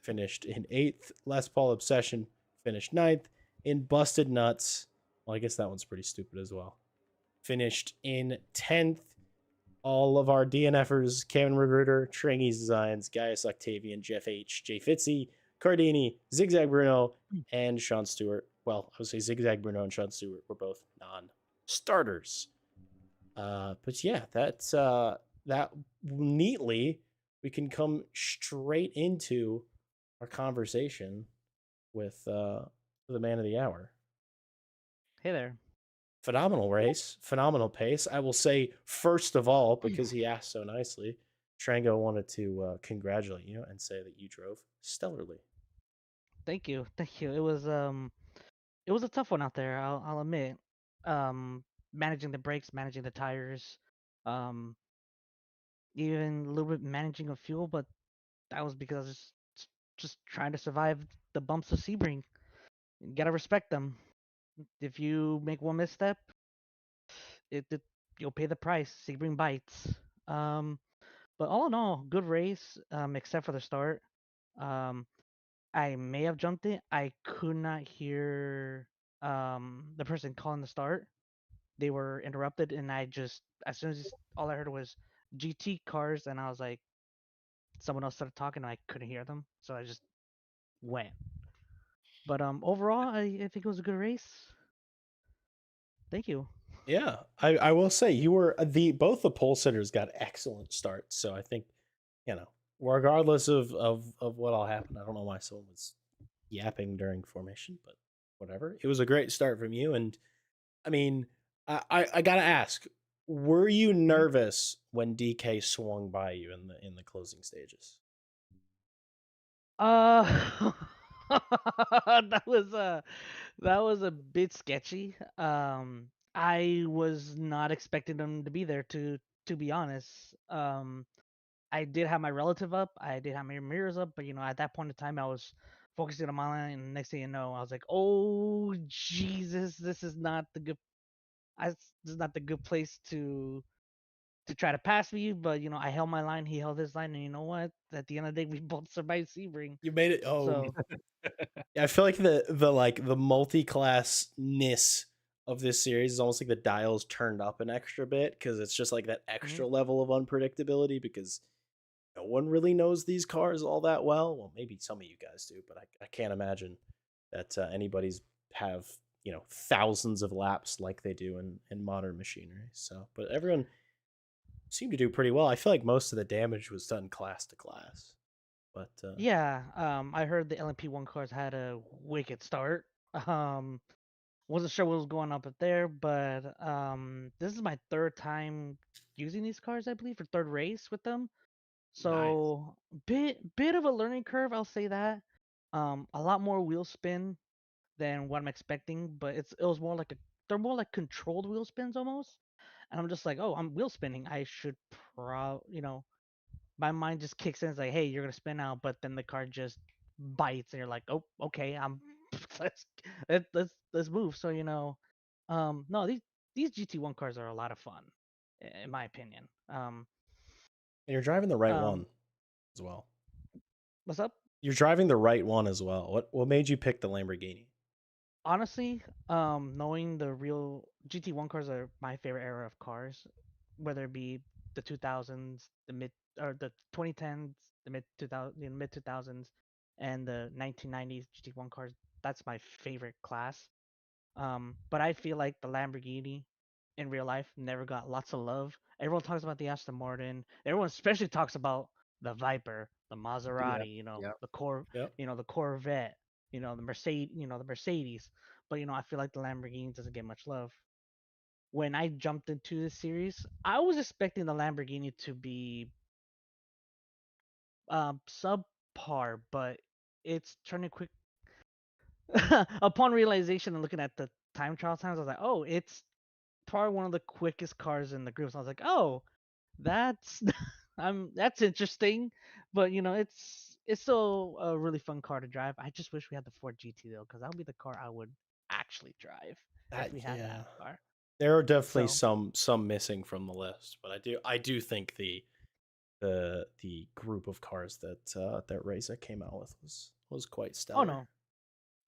finished in eighth. Les Paul Obsession finished ninth. In Busted Nuts, well, I guess that one's pretty stupid as well, finished in 10th. All of our DNFers, Kevin Regruiter, Trangies Designs, Gaius Octavian, Jeff H, Jay Fitzy, Cardini, Zigzag Bruno, and Sean Stewart. Well, I would say Zigzag Bruno and Sean Stewart were both non-starters. But yeah, that's that neatly we can come straight into our conversation with the man of the hour. Hey there. Phenomenal race, phenomenal pace. I will say, first of all, because he asked so nicely, Trango wanted to congratulate you and say that you drove stellarly. Thank you. Thank you. It was a tough one out there, I'll admit. Managing the brakes, managing the tires, um, even a little bit managing of fuel, but that was because I was just trying to survive the bumps of Sebring. You gotta respect them. If you make one misstep, it you'll pay the price. Sebring bites. Um, but all in all, good race, except for the start. Um, I may have jumped it. I could not hear the person calling the start. They were interrupted, and I just as soon as all I heard was GT cars, and I was like, someone else started talking, and I couldn't hear them, so I just went. But overall, I think it was a good race. Thank you. Yeah, I will say you were both the pole sitters got excellent starts. So I think, regardless of what all happened, I don't know why someone was yapping during formation, but whatever. It was a great start from you, and I mean, I gotta ask, were you nervous when DK swung by you in the closing stages? Uh, that was a bit sketchy. I was not expecting them to be there to be honest. I did have my relative up, I did have my mirrors up, but at that point in time, I was focusing on my line, and next thing you know, I was like, "Oh Jesus, this is not the good. This is not the good place to try to pass me." But I held my line, he held his line, and you know what? At the end of the day, we both survived Sebring. You made it. Oh, So I feel like the multi-classness of this series is almost like the dials turned up an extra bit because it's just like that extra level of unpredictability because no one really knows these cars all that well. Well, maybe some of you guys do, but I can't imagine that anybody's have thousands of laps like they do in modern machinery. So, but everyone seemed to do pretty well. I feel like most of the damage was done class to class, but yeah, I heard the LMP1 cars had a wicked start. Um, wasn't sure what was going on up there, but this is my third time using these cars, I believe, for third race with them. nice. So bit of a learning curve, I'll say that. A lot more wheel spin than what I'm expecting, but it was more like they're more like controlled wheel spins almost. And I'm just like, oh, I'm wheel spinning. I should my mind just kicks in. It's like, hey, you're gonna spin out, but then the car just bites, and you're like, oh, okay, let's let's move. So no, these GT1 cars are a lot of fun, in my opinion. And you're driving the right Um, one as well. what's up? You're driving the right one as well. What made you pick the Lamborghini? Honestly, knowing the real GT1 cars are my favorite era of cars, whether it be the 2000s, the mid or the 2010s, the mid 2000s, and the 1990s GT1 cars. That's my favorite class. But I feel like the Lamborghini in real life never got lots of love. Everyone talks about the Aston Martin. Everyone especially talks about the Viper, the Yeah. Maserati, Yeah. Yep. the Corvette, the Mercedes. But I feel like the Lamborghini doesn't get much love. When I jumped into this series, I was expecting the Lamborghini to be subpar, but it's turning quick. Upon realization and looking at the time trial times, I was like, oh, it's probably one of the quickest cars in the group. So I was like, oh, that's that's interesting. But it's still a really fun car to drive. I just wish we had the Ford GT though, because that would be the car I would actually drive if we had Yeah, that car. there are definitely So some missing from the list, but I do think the group of cars that Reza came out with was quite oh stellar. no,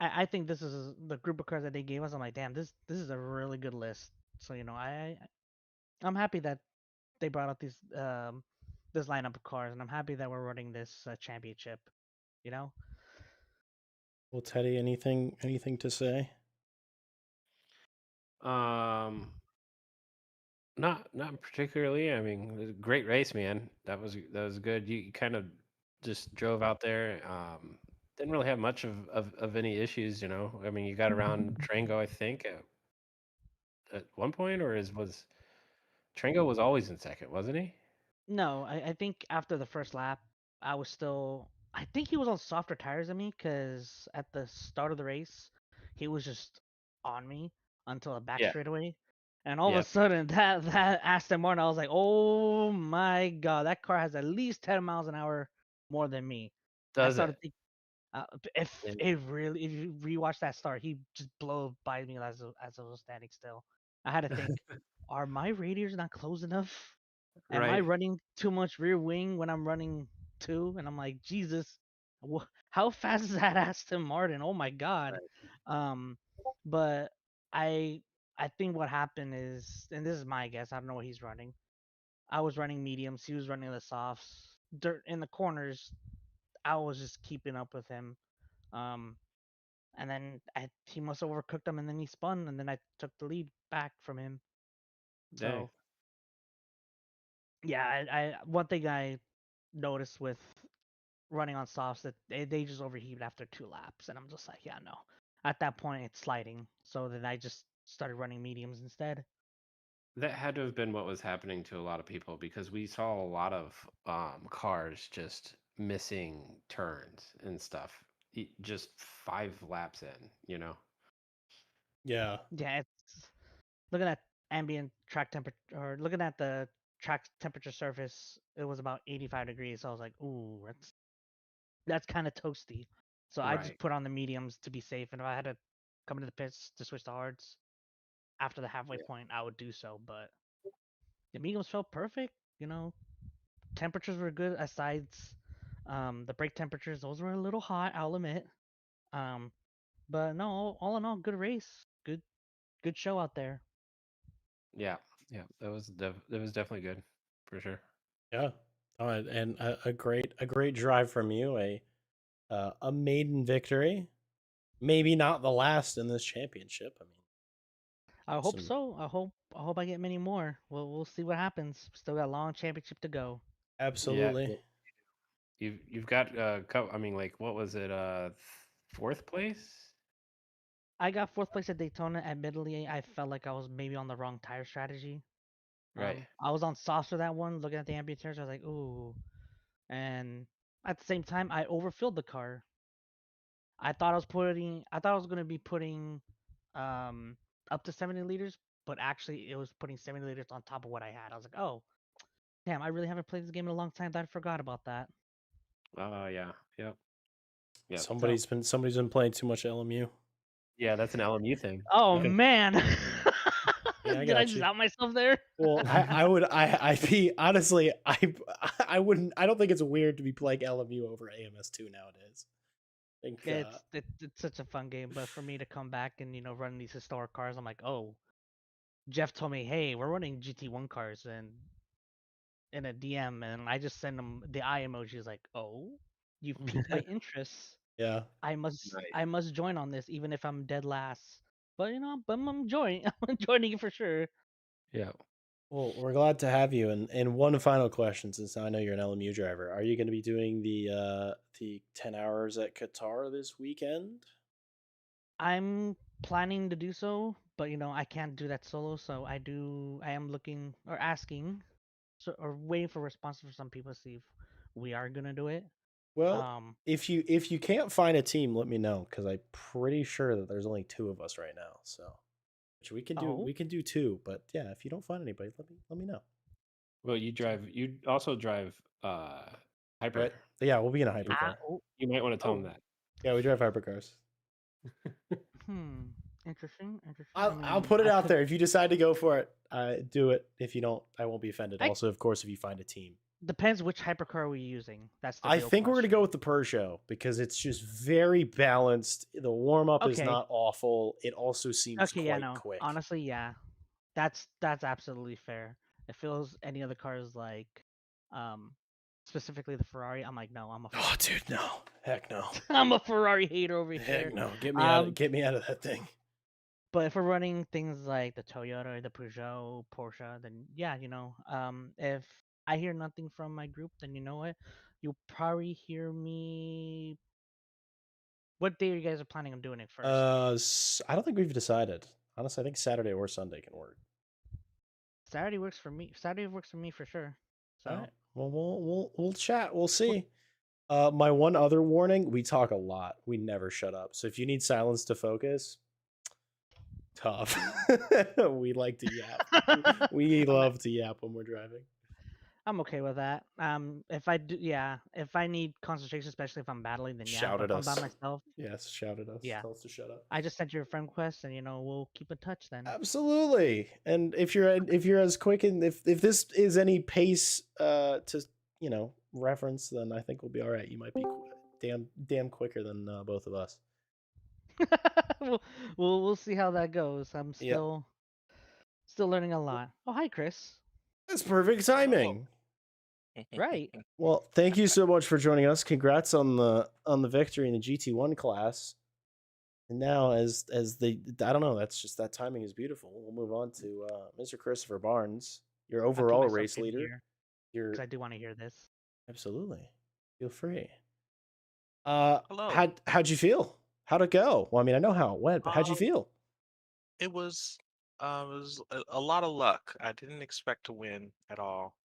I think this is the group of cars that they gave us. I'm like, damn, this is a really good list. So I'm happy that they brought out this lineup of cars, and I'm happy that we're running this championship. You know, Well, Teddy, anything to say? Um, not particularly. I mean, it was a great race, man. That was good. You kind of just drove out there. Didn't really have much of any issues, you know. I mean, you got around Trango, I think, at one point, or was Trango was always in second, wasn't he? no, I think after the first lap, I was still. I think he was on softer tires than me because at the start of the race, he was just on me until the back Yeah. straightaway, and all of a Yep. sudden that Aston Martin, I was like, oh my god, that car has at least 10 miles an hour more than me. I Does started it? thinking, Yeah. if you rewatch that start, he just blow by me as I was standing still. I had to think, are my radiators not close enough? Am I Right. running too much rear wing when I'm running two? And I'm like, Jesus, how fast is that Aston Martin? Oh my God. Right. Um, but I I think what happened is, and this is my guess, I don't know what he's running. I was running mediums, he was running the softs. Dirt in the corners, I was just keeping up with him. Um, and then he must have overcooked him, and then he spun, and then I took the lead back from him. Dang. So yeah, I one thing I noticed with running on softs that they just overheat after 2 laps, and I'm just like, yeah, no. At that point, it's sliding. So then I just started running mediums instead. That had to have been what was happening to a lot of people because we saw a lot of cars just missing turns and stuff. Just 5 laps in, you know. Yeah, Yeah, it's looking at ambient track temperature, or looking at the track temperature surface. It was about 85 degrees. So I was like, ooh, that's kind of toasty. So I just Right. put on the mediums to be safe, and if I had to come into the pits to switch to hards after the halfway Yeah. point, I would do so. But the mediums felt perfect. Temperatures were good. Aside the brake temperatures, those were a little hot, I'll admit. Um, but no, all in all, good race. Good show out there. Yeah. Yeah. That was definitely good for sure. yeah. And a great drive from you, a maiden victory. Maybe not the last in this championship. I mean, I hope some so. I hope I get many more. We'll see what happens. Still got a long championship to go. Yeah. absolutely. You've got I mean, like, what was it? Fourth place. I got fourth place at Daytona. Admittedly, I felt like I was maybe on the wrong tire strategy. Right. I was on softs for that one. Looking at the ambient tires, I was like, ooh. And at the same time, I overfilled the car. I thought I was gonna be putting um up to 70 liters, but actually it was putting 70 liters on top of what I had. I was like, oh, damn, I really haven't played this game in a long time that I forgot about that. Oh yeah. Yep. Yeah. So, Somebody's been playing too much LMU. Yeah. That's an LMU thing. oh Because man. Yeah, I Did I got just you. out myself there? Well, I'd be honestly, I wouldn't. I don't think it's weird to be playing LMU over AMS2 nowadays. I think, It's such a fun game, but for me to come back and run these historic cars, I'm like, oh, Jeff told me, hey, we're running GT1 cars and in a DM, and I just send him the eye emoji. Is like, oh, you've piqued my interest. yeah. nice. I must join on this, even if I'm dead last. But I'm joining. I'm joining it for sure. Yeah. Well, we're glad to have you. And one final question, since I know you're an LMU driver, are you going to be doing the 10 hours at Qatar this weekend? I'm planning to do so, but I can't do that solo. So I am looking or asking, so or waiting for responses for some people to see if we are gonna do it. Well, Um, if you can't find a team, let me know because I'm pretty sure that there's only two of us right now. So which we can do. Oh. We can do 2, but yeah, if you don't find anybody, let me know. Well, you also drive hyper. Right? Yeah, we'll be in a You- hypercar. Oh. You might want to tell them Oh. that. Yeah, we drive hypercars. Interesting. I'll put it I out could- there. If you decide to go for it, do it. If you don't, I won't be offended. I- Also, of course, if you find a team. Depends which hypercar we're using. That's the I real think we're gonna question. go with the Peugeot because it's just very balanced. The warm up is Okay. not awful. It also seems Okay, yeah, quite no. quick. Honestly, yeah. That's absolutely fair. It feels any other cars like specifically the Ferrari. I'm like, no, I'm a Oh, dude, no, heck no, I'm a Ferrari hater over here. heck no. Get me out. Um, Get me out of that thing. But if we're running things like the Toyota, the Peugeot, Porsche, then yeah, if I hear nothing from my group, then you know what? You'll probably hear me. What day you guys are planning on doing it first? I don't think we've decided. Honestly, I think Saturday or Sunday can work. Saturday works for me. Saturday works for me for sure. So All right. Well, we'll chat. We'll see. My one other warning: we talk a lot. We never shut up. So if you need silence to focus, tough. We like to yap. We love to yap when we're driving. I'm okay with that. If I do, yeah, if I need concentration, especially if I'm battling, then yeah. Shout But at if I'm by us. myself, Yes, shout at us. yeah. Tell us to shut up. I just sent you a friend request, and we'll keep in touch then. Absolutely. And if you're as quick and if this is any pace to reference, then I think we'll be all right. You might be damn quicker than both of us. We'll see how that goes. I'm Yep. still learning a lot. Oh, hi, Chris. That's perfect timing. Right. Well, thank you so much for joining us. Congrats on the victory in the GT1 class. And now, as I don't know, that's just that timing is beautiful. We'll move on to Mr. Christopher Barnes, your I'll keep overall myself race in leader. here, Your 'cause I do want to hear this. absolutely, feel free. Hello. How'd you feel? How'd it go? Well, I mean, I know how it went, but how'd you Um, feel? it was a lot of luck. I didn't expect to win at all.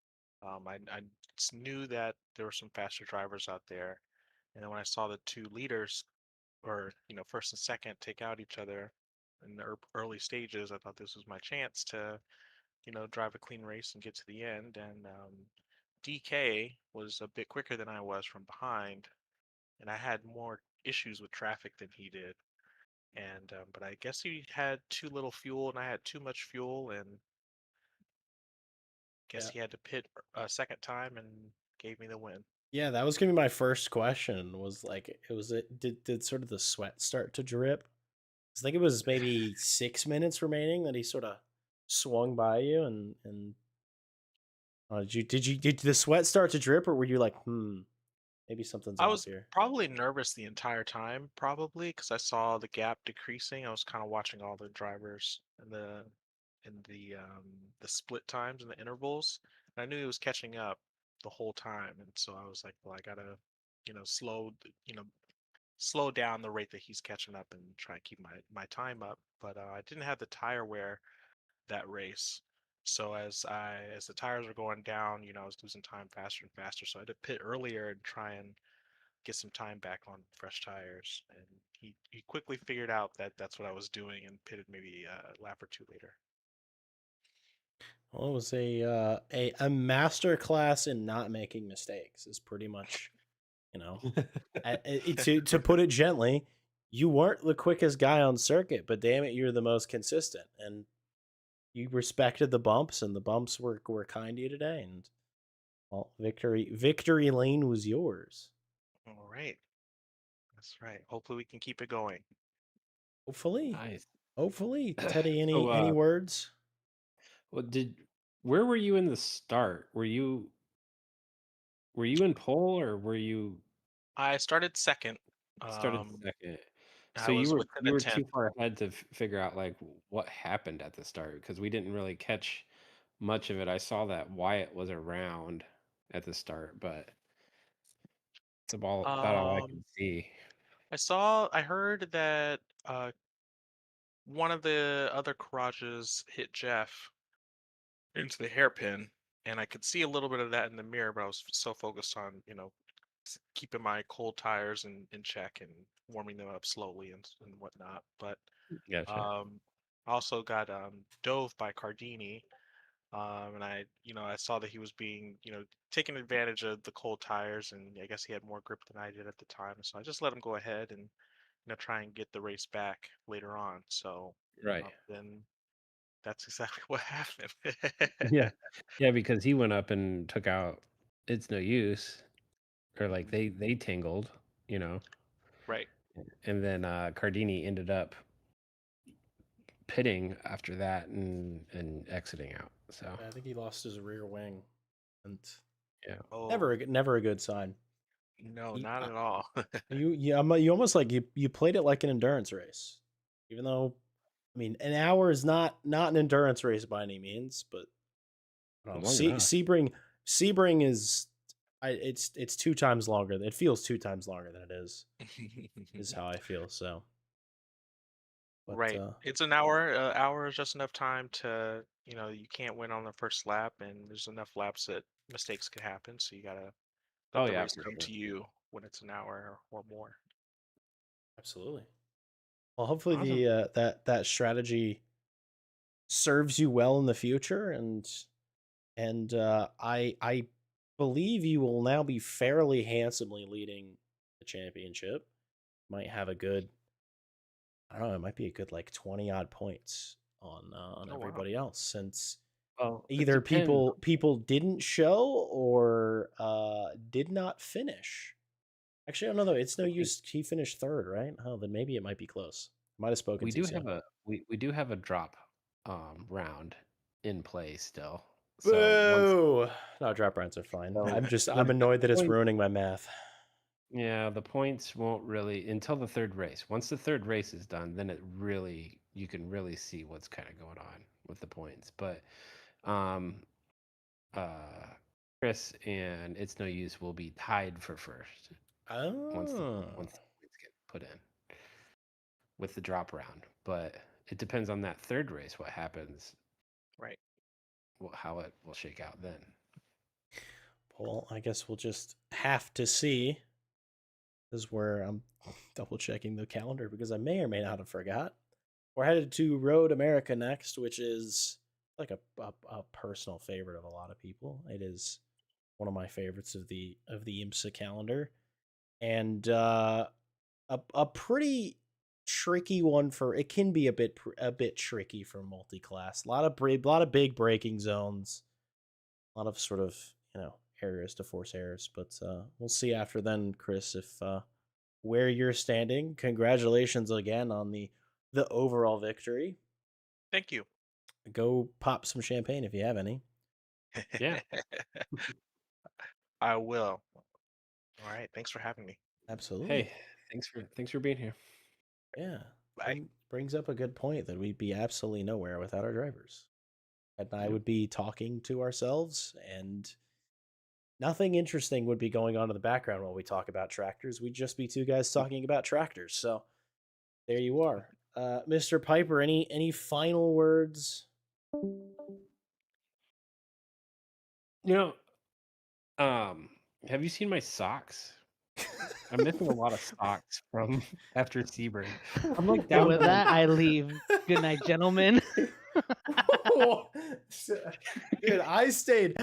I just knew that there were some faster drivers out there, and then when I saw the two leaders, or first and second, take out each other in the early stages, I thought this was my chance to drive a clean race and get to the end. And DK was a bit quicker than I was from behind, and I had more issues with traffic than he did. And but I guess he had too little fuel, and I had too much fuel, and guess Yeah. he had to pit a second time and gave me the win. Yeah, that was gonna be my first question. Was like, did sort of the sweat start to drip? I think it was maybe 6 minutes remaining that he sort of swung by you, and did the sweat start to drip, or were you like, maybe something's I off was here? probably nervous the entire time, probably because I saw the gap decreasing. I was kind of watching all the drivers and the split times and the intervals. And I knew he was catching up the whole time, and so I was like, well, I gotta, you know, slow down the rate that he's catching up and try and keep my time up. But I didn't have the tire wear that race. So as the tires were going down, I was losing time faster and faster. So I had to pit earlier and try and get some time back on fresh tires. And he quickly figured out that that's what I was doing and pitted maybe a lap or two later. Well, it was a master class in not making mistakes. Is pretty much, to put it gently, you weren't the quickest guy on circuit, but damn it, you're the most consistent, and you respected the bumps, and the bumps were kind to you today. And well, victory lane was yours. All right. That's right. Hopefully we can keep it going. Hopefully, Nice. hopefully, Teddy. Any So, words? Well, where were you in the start? Were you in pole or were you I started second. started second? I So was within you a were tenth. too far ahead to figure out like what happened at the start because we didn't really catch much of it. I saw that Wyatt was around at the start, but that's about all I Um, could see. I heard that one of the other garages hit Jeff into the hairpin, and I could see a little bit of that in the mirror, but I was so focused on, keeping my cold tires in check and warming them up slowly and whatnot. But Gotcha. um, also got dove by Cardini. And I saw that he was being, taking advantage of the cold tires, and I guess he had more grip than I did at the time. So I just let him go ahead and, try and get the race back later on. So Right. then that's exactly what happened. Yeah. Yeah, because he went up and took out It's No Use, or like they tangled, you know. Right. And then Cardini ended up pitting after that and exiting out. So I think he lost his rear wing, and yeah. Oh, never a good sign. no, You, not at all. you almost like you played it like an endurance race, even though, I mean, an hour is not an endurance race by any means, but Long enough. Sebring is, it's 2 times longer. It feels 2 times longer than it is how I feel. So, but Right. It's an hour. Hour is just enough time to, you can't win on the first lap, and there's enough laps that mistakes could happen. So you gotta let Oh the yeah, race for come sure. to you when it's an hour or more. absolutely. Well, hopefully Awesome. the that strategy serves you well in the future, and I believe you will now be fairly handsomely leading the championship. Might have a good, I don't know, it might be a good like 20 odd points on Oh wow. everybody else, since Well, it either depends. people didn't show or did not finish. Actually, I don't know though. It's no use. He finished third, right? Oh, then maybe it might be close. Might have spoken We too do soon. have a we do have a drop round in play still. So once Boo! No, drop rounds are fine. so I'm the annoyed that it's points, ruining my math. yeah, the points won't really until the third race. Once the third race is done, then you can really see what's kind of going on with the points. But um uh Chris and It's No Use will be tied for first Oh. once the points get put in with the drop round. But it depends on that third race what happens, Right. how it will shake out then. Well, I guess we'll just have to see. This is where I'm double checking the calendar because I may or may not have forgot. We're headed to Road America next, which is like a personal favorite of a lot of people. It is one of my favorites of the IMSA calendar, and a pretty tricky one for, it can be a bit tricky for multi-class. A lot of big braking zones, a lot of sort of, areas to force errors. But we'll see after then, Chris, if where you're standing. Congratulations again on the overall victory. Thank you. Go pop some champagne if you have any. Yeah. I will. All right. Thanks for having me. Absolutely. Hey, thanks for being here. Yeah. Bye. Brings up a good point that we'd be absolutely nowhere without our drivers. And I Yeah. would be talking to ourselves, and nothing interesting would be going on in the background while we talk about tractors. We'd just be two guys talking about tractors. So there you are. Mr. Piper, any final words? You know, have you seen my socks? I'm missing a lot of socks from after Sebring. I'm like And down with to like that, I leave. Good night, gentlemen. Dude, I stayed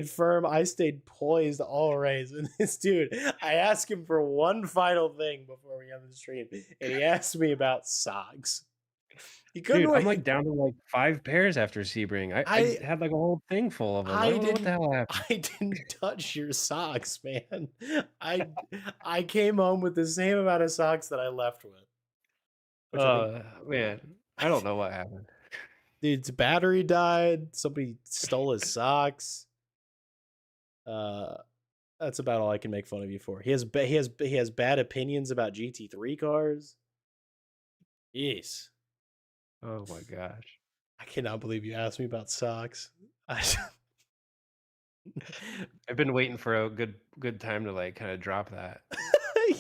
firm, I stayed poised all race. And this dude, I asked him for one final thing before we end the stream, and he asked me about socks. He couldn't dude, I'm wait. like down to like 5 pairs after Sebring. I I had like a whole thing full of them. I don't know what the hell happened. I didn't touch your socks, man. I came home with the same amount of socks that I left with. Which I think, Man, I don't know what happened. dude's battery died. Somebody stole his socks. That's about all I can make fun of you for. He has bad opinions about GT3 cars. Yes. Oh my gosh. I cannot believe you asked me about socks. I've been waiting for a good time to like kind of drop that.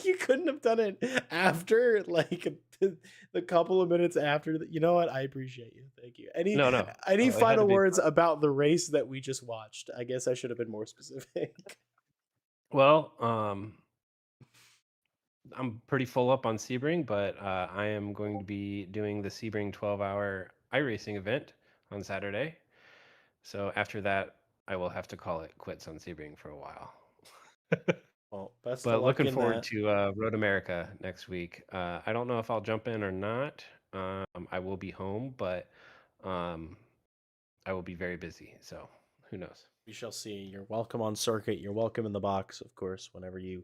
You couldn't have done it after, like, the couple of minutes after. You know what? I appreciate you. Thank you. Any No, it had to final be words about the race that we just watched? I guess I should have been more specific. well, I'm pretty full up on Sebring, but I am going to be doing the Sebring 12-hour iRacing event on Saturday. So after that, I will have to call it quits on Sebring for a while. Well, best of But luck looking in forward that. to Road America next week. I don't know if I'll jump in or not. I will be home, but I will be very busy. So who knows? We shall see. You're welcome on circuit. You're welcome in the box, of course, whenever you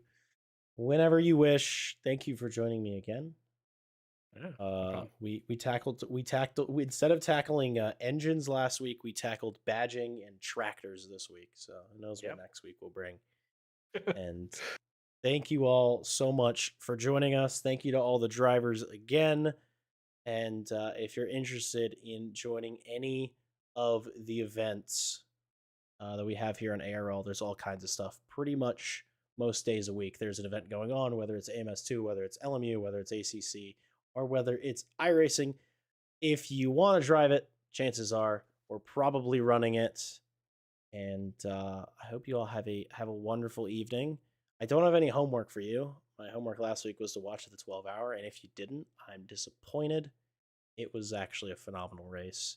wish. Thank you for joining me again. Yeah, no problem. We instead of tackling engines last week, we tackled badging and tractors this week. So who knows what Yep. next week will bring. And thank you all so much for joining us. Thank you to all the drivers again. And if you're interested in joining any of the events that we have here on ARL, there's all kinds of stuff pretty much most days a week. There's an event going on, whether it's AMS2, whether it's LMU, whether it's ACC, or whether it's iRacing. If you want to drive it, chances are we're probably running it. And I hope you all have a wonderful evening. I don't have any homework for you. My homework last week was to watch the 12-hour, and if you didn't, I'm disappointed. It was actually a phenomenal race.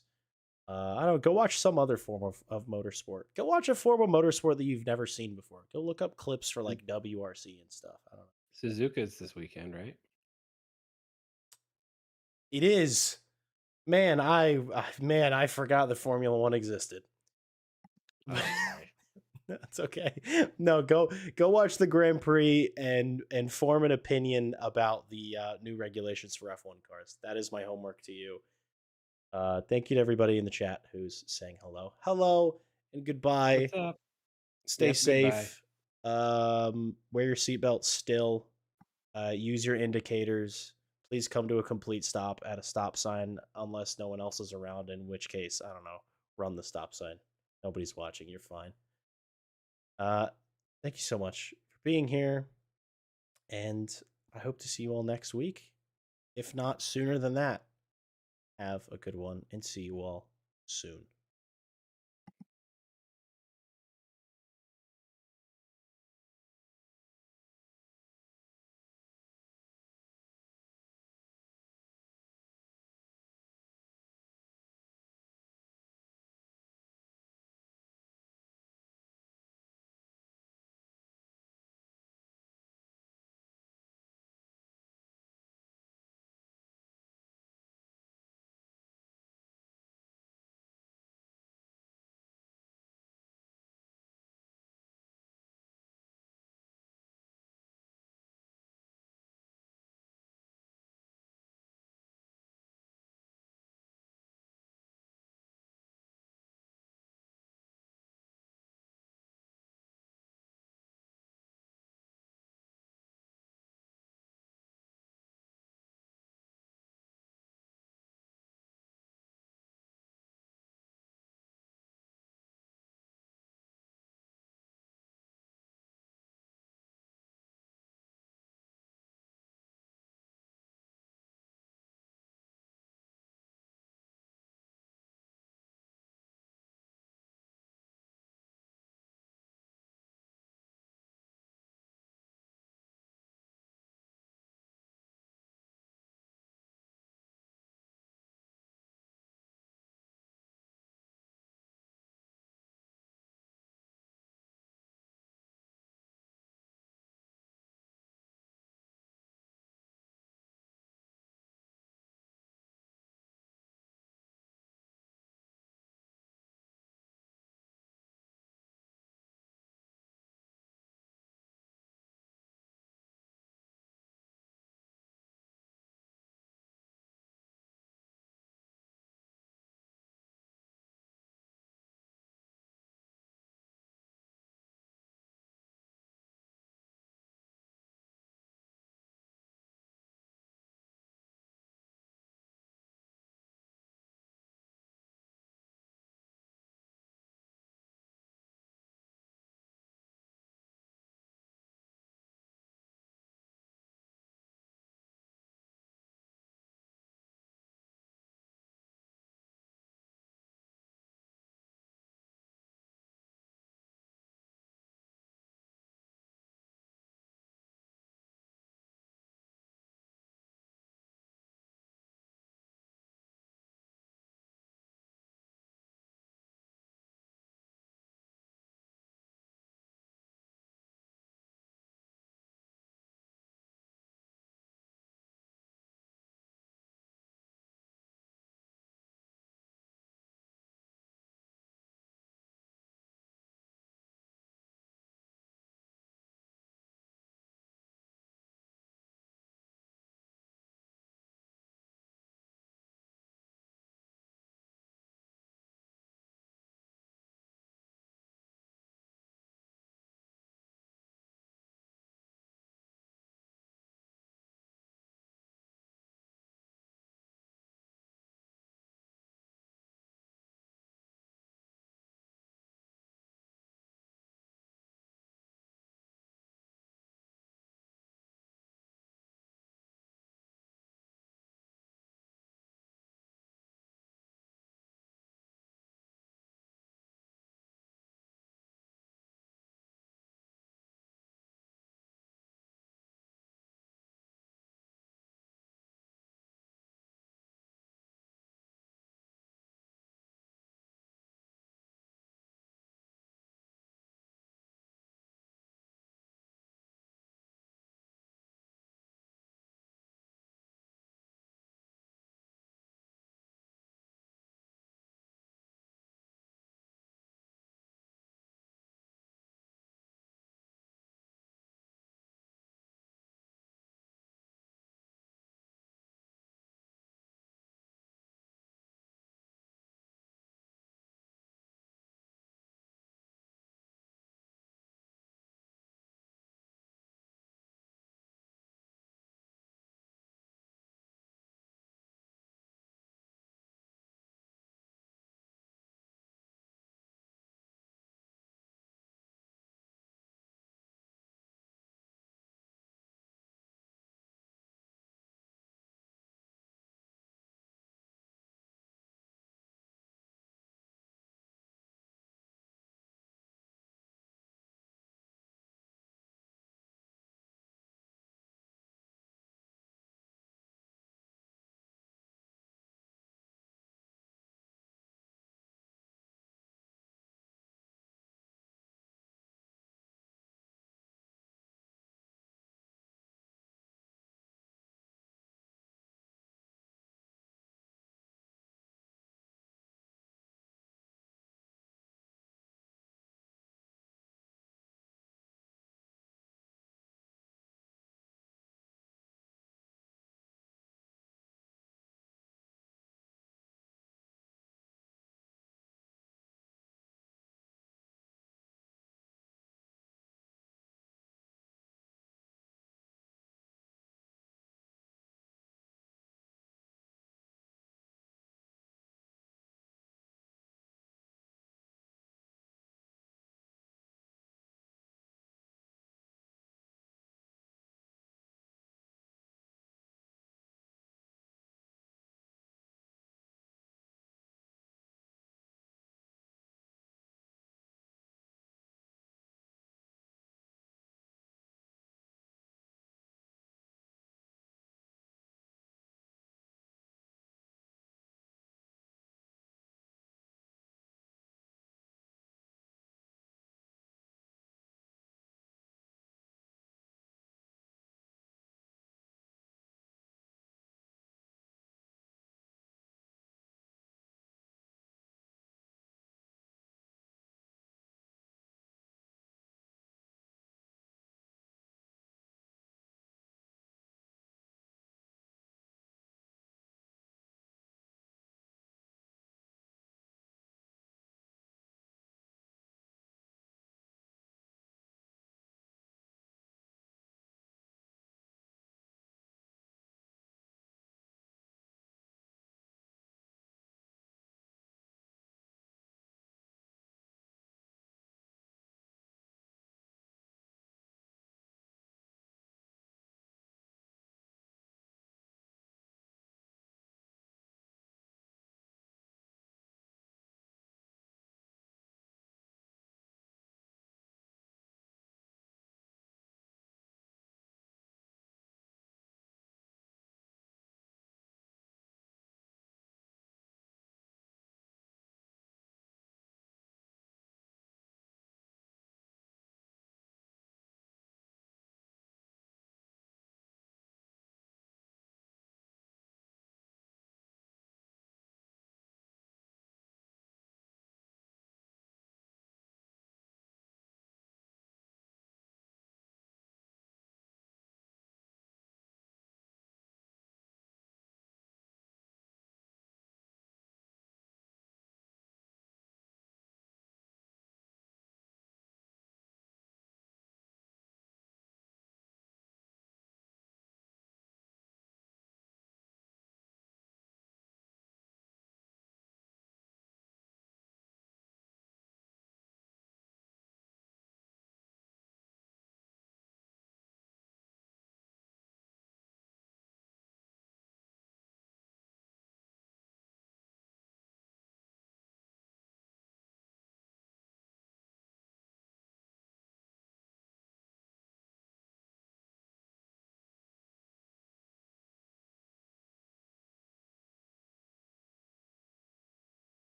I don't know, go watch some other form of motorsport. Go watch a form of motorsport that you've never seen before. Go look up clips for like WRC and stuff. I don't know. Suzuka's this weekend, right? It is. Man, I forgot that Formula One existed. Oh, sorry. That's okay. No, go watch the Grand Prix and form an opinion about the new regulations for F1 cars. That is my homework to you. Thank you to everybody in the chat who's saying hello, and goodbye. What's up? Stay Yep, goodbye. safe. Wear your seatbelt still. Use your indicators. Please come to a complete stop at a stop sign unless no one else is around, in which case, I don't know, run the stop sign. Nobody's watching. You're fine. Thank you so much for being here. And I hope to see you all next week. If not sooner than that, have a good one and see you all soon.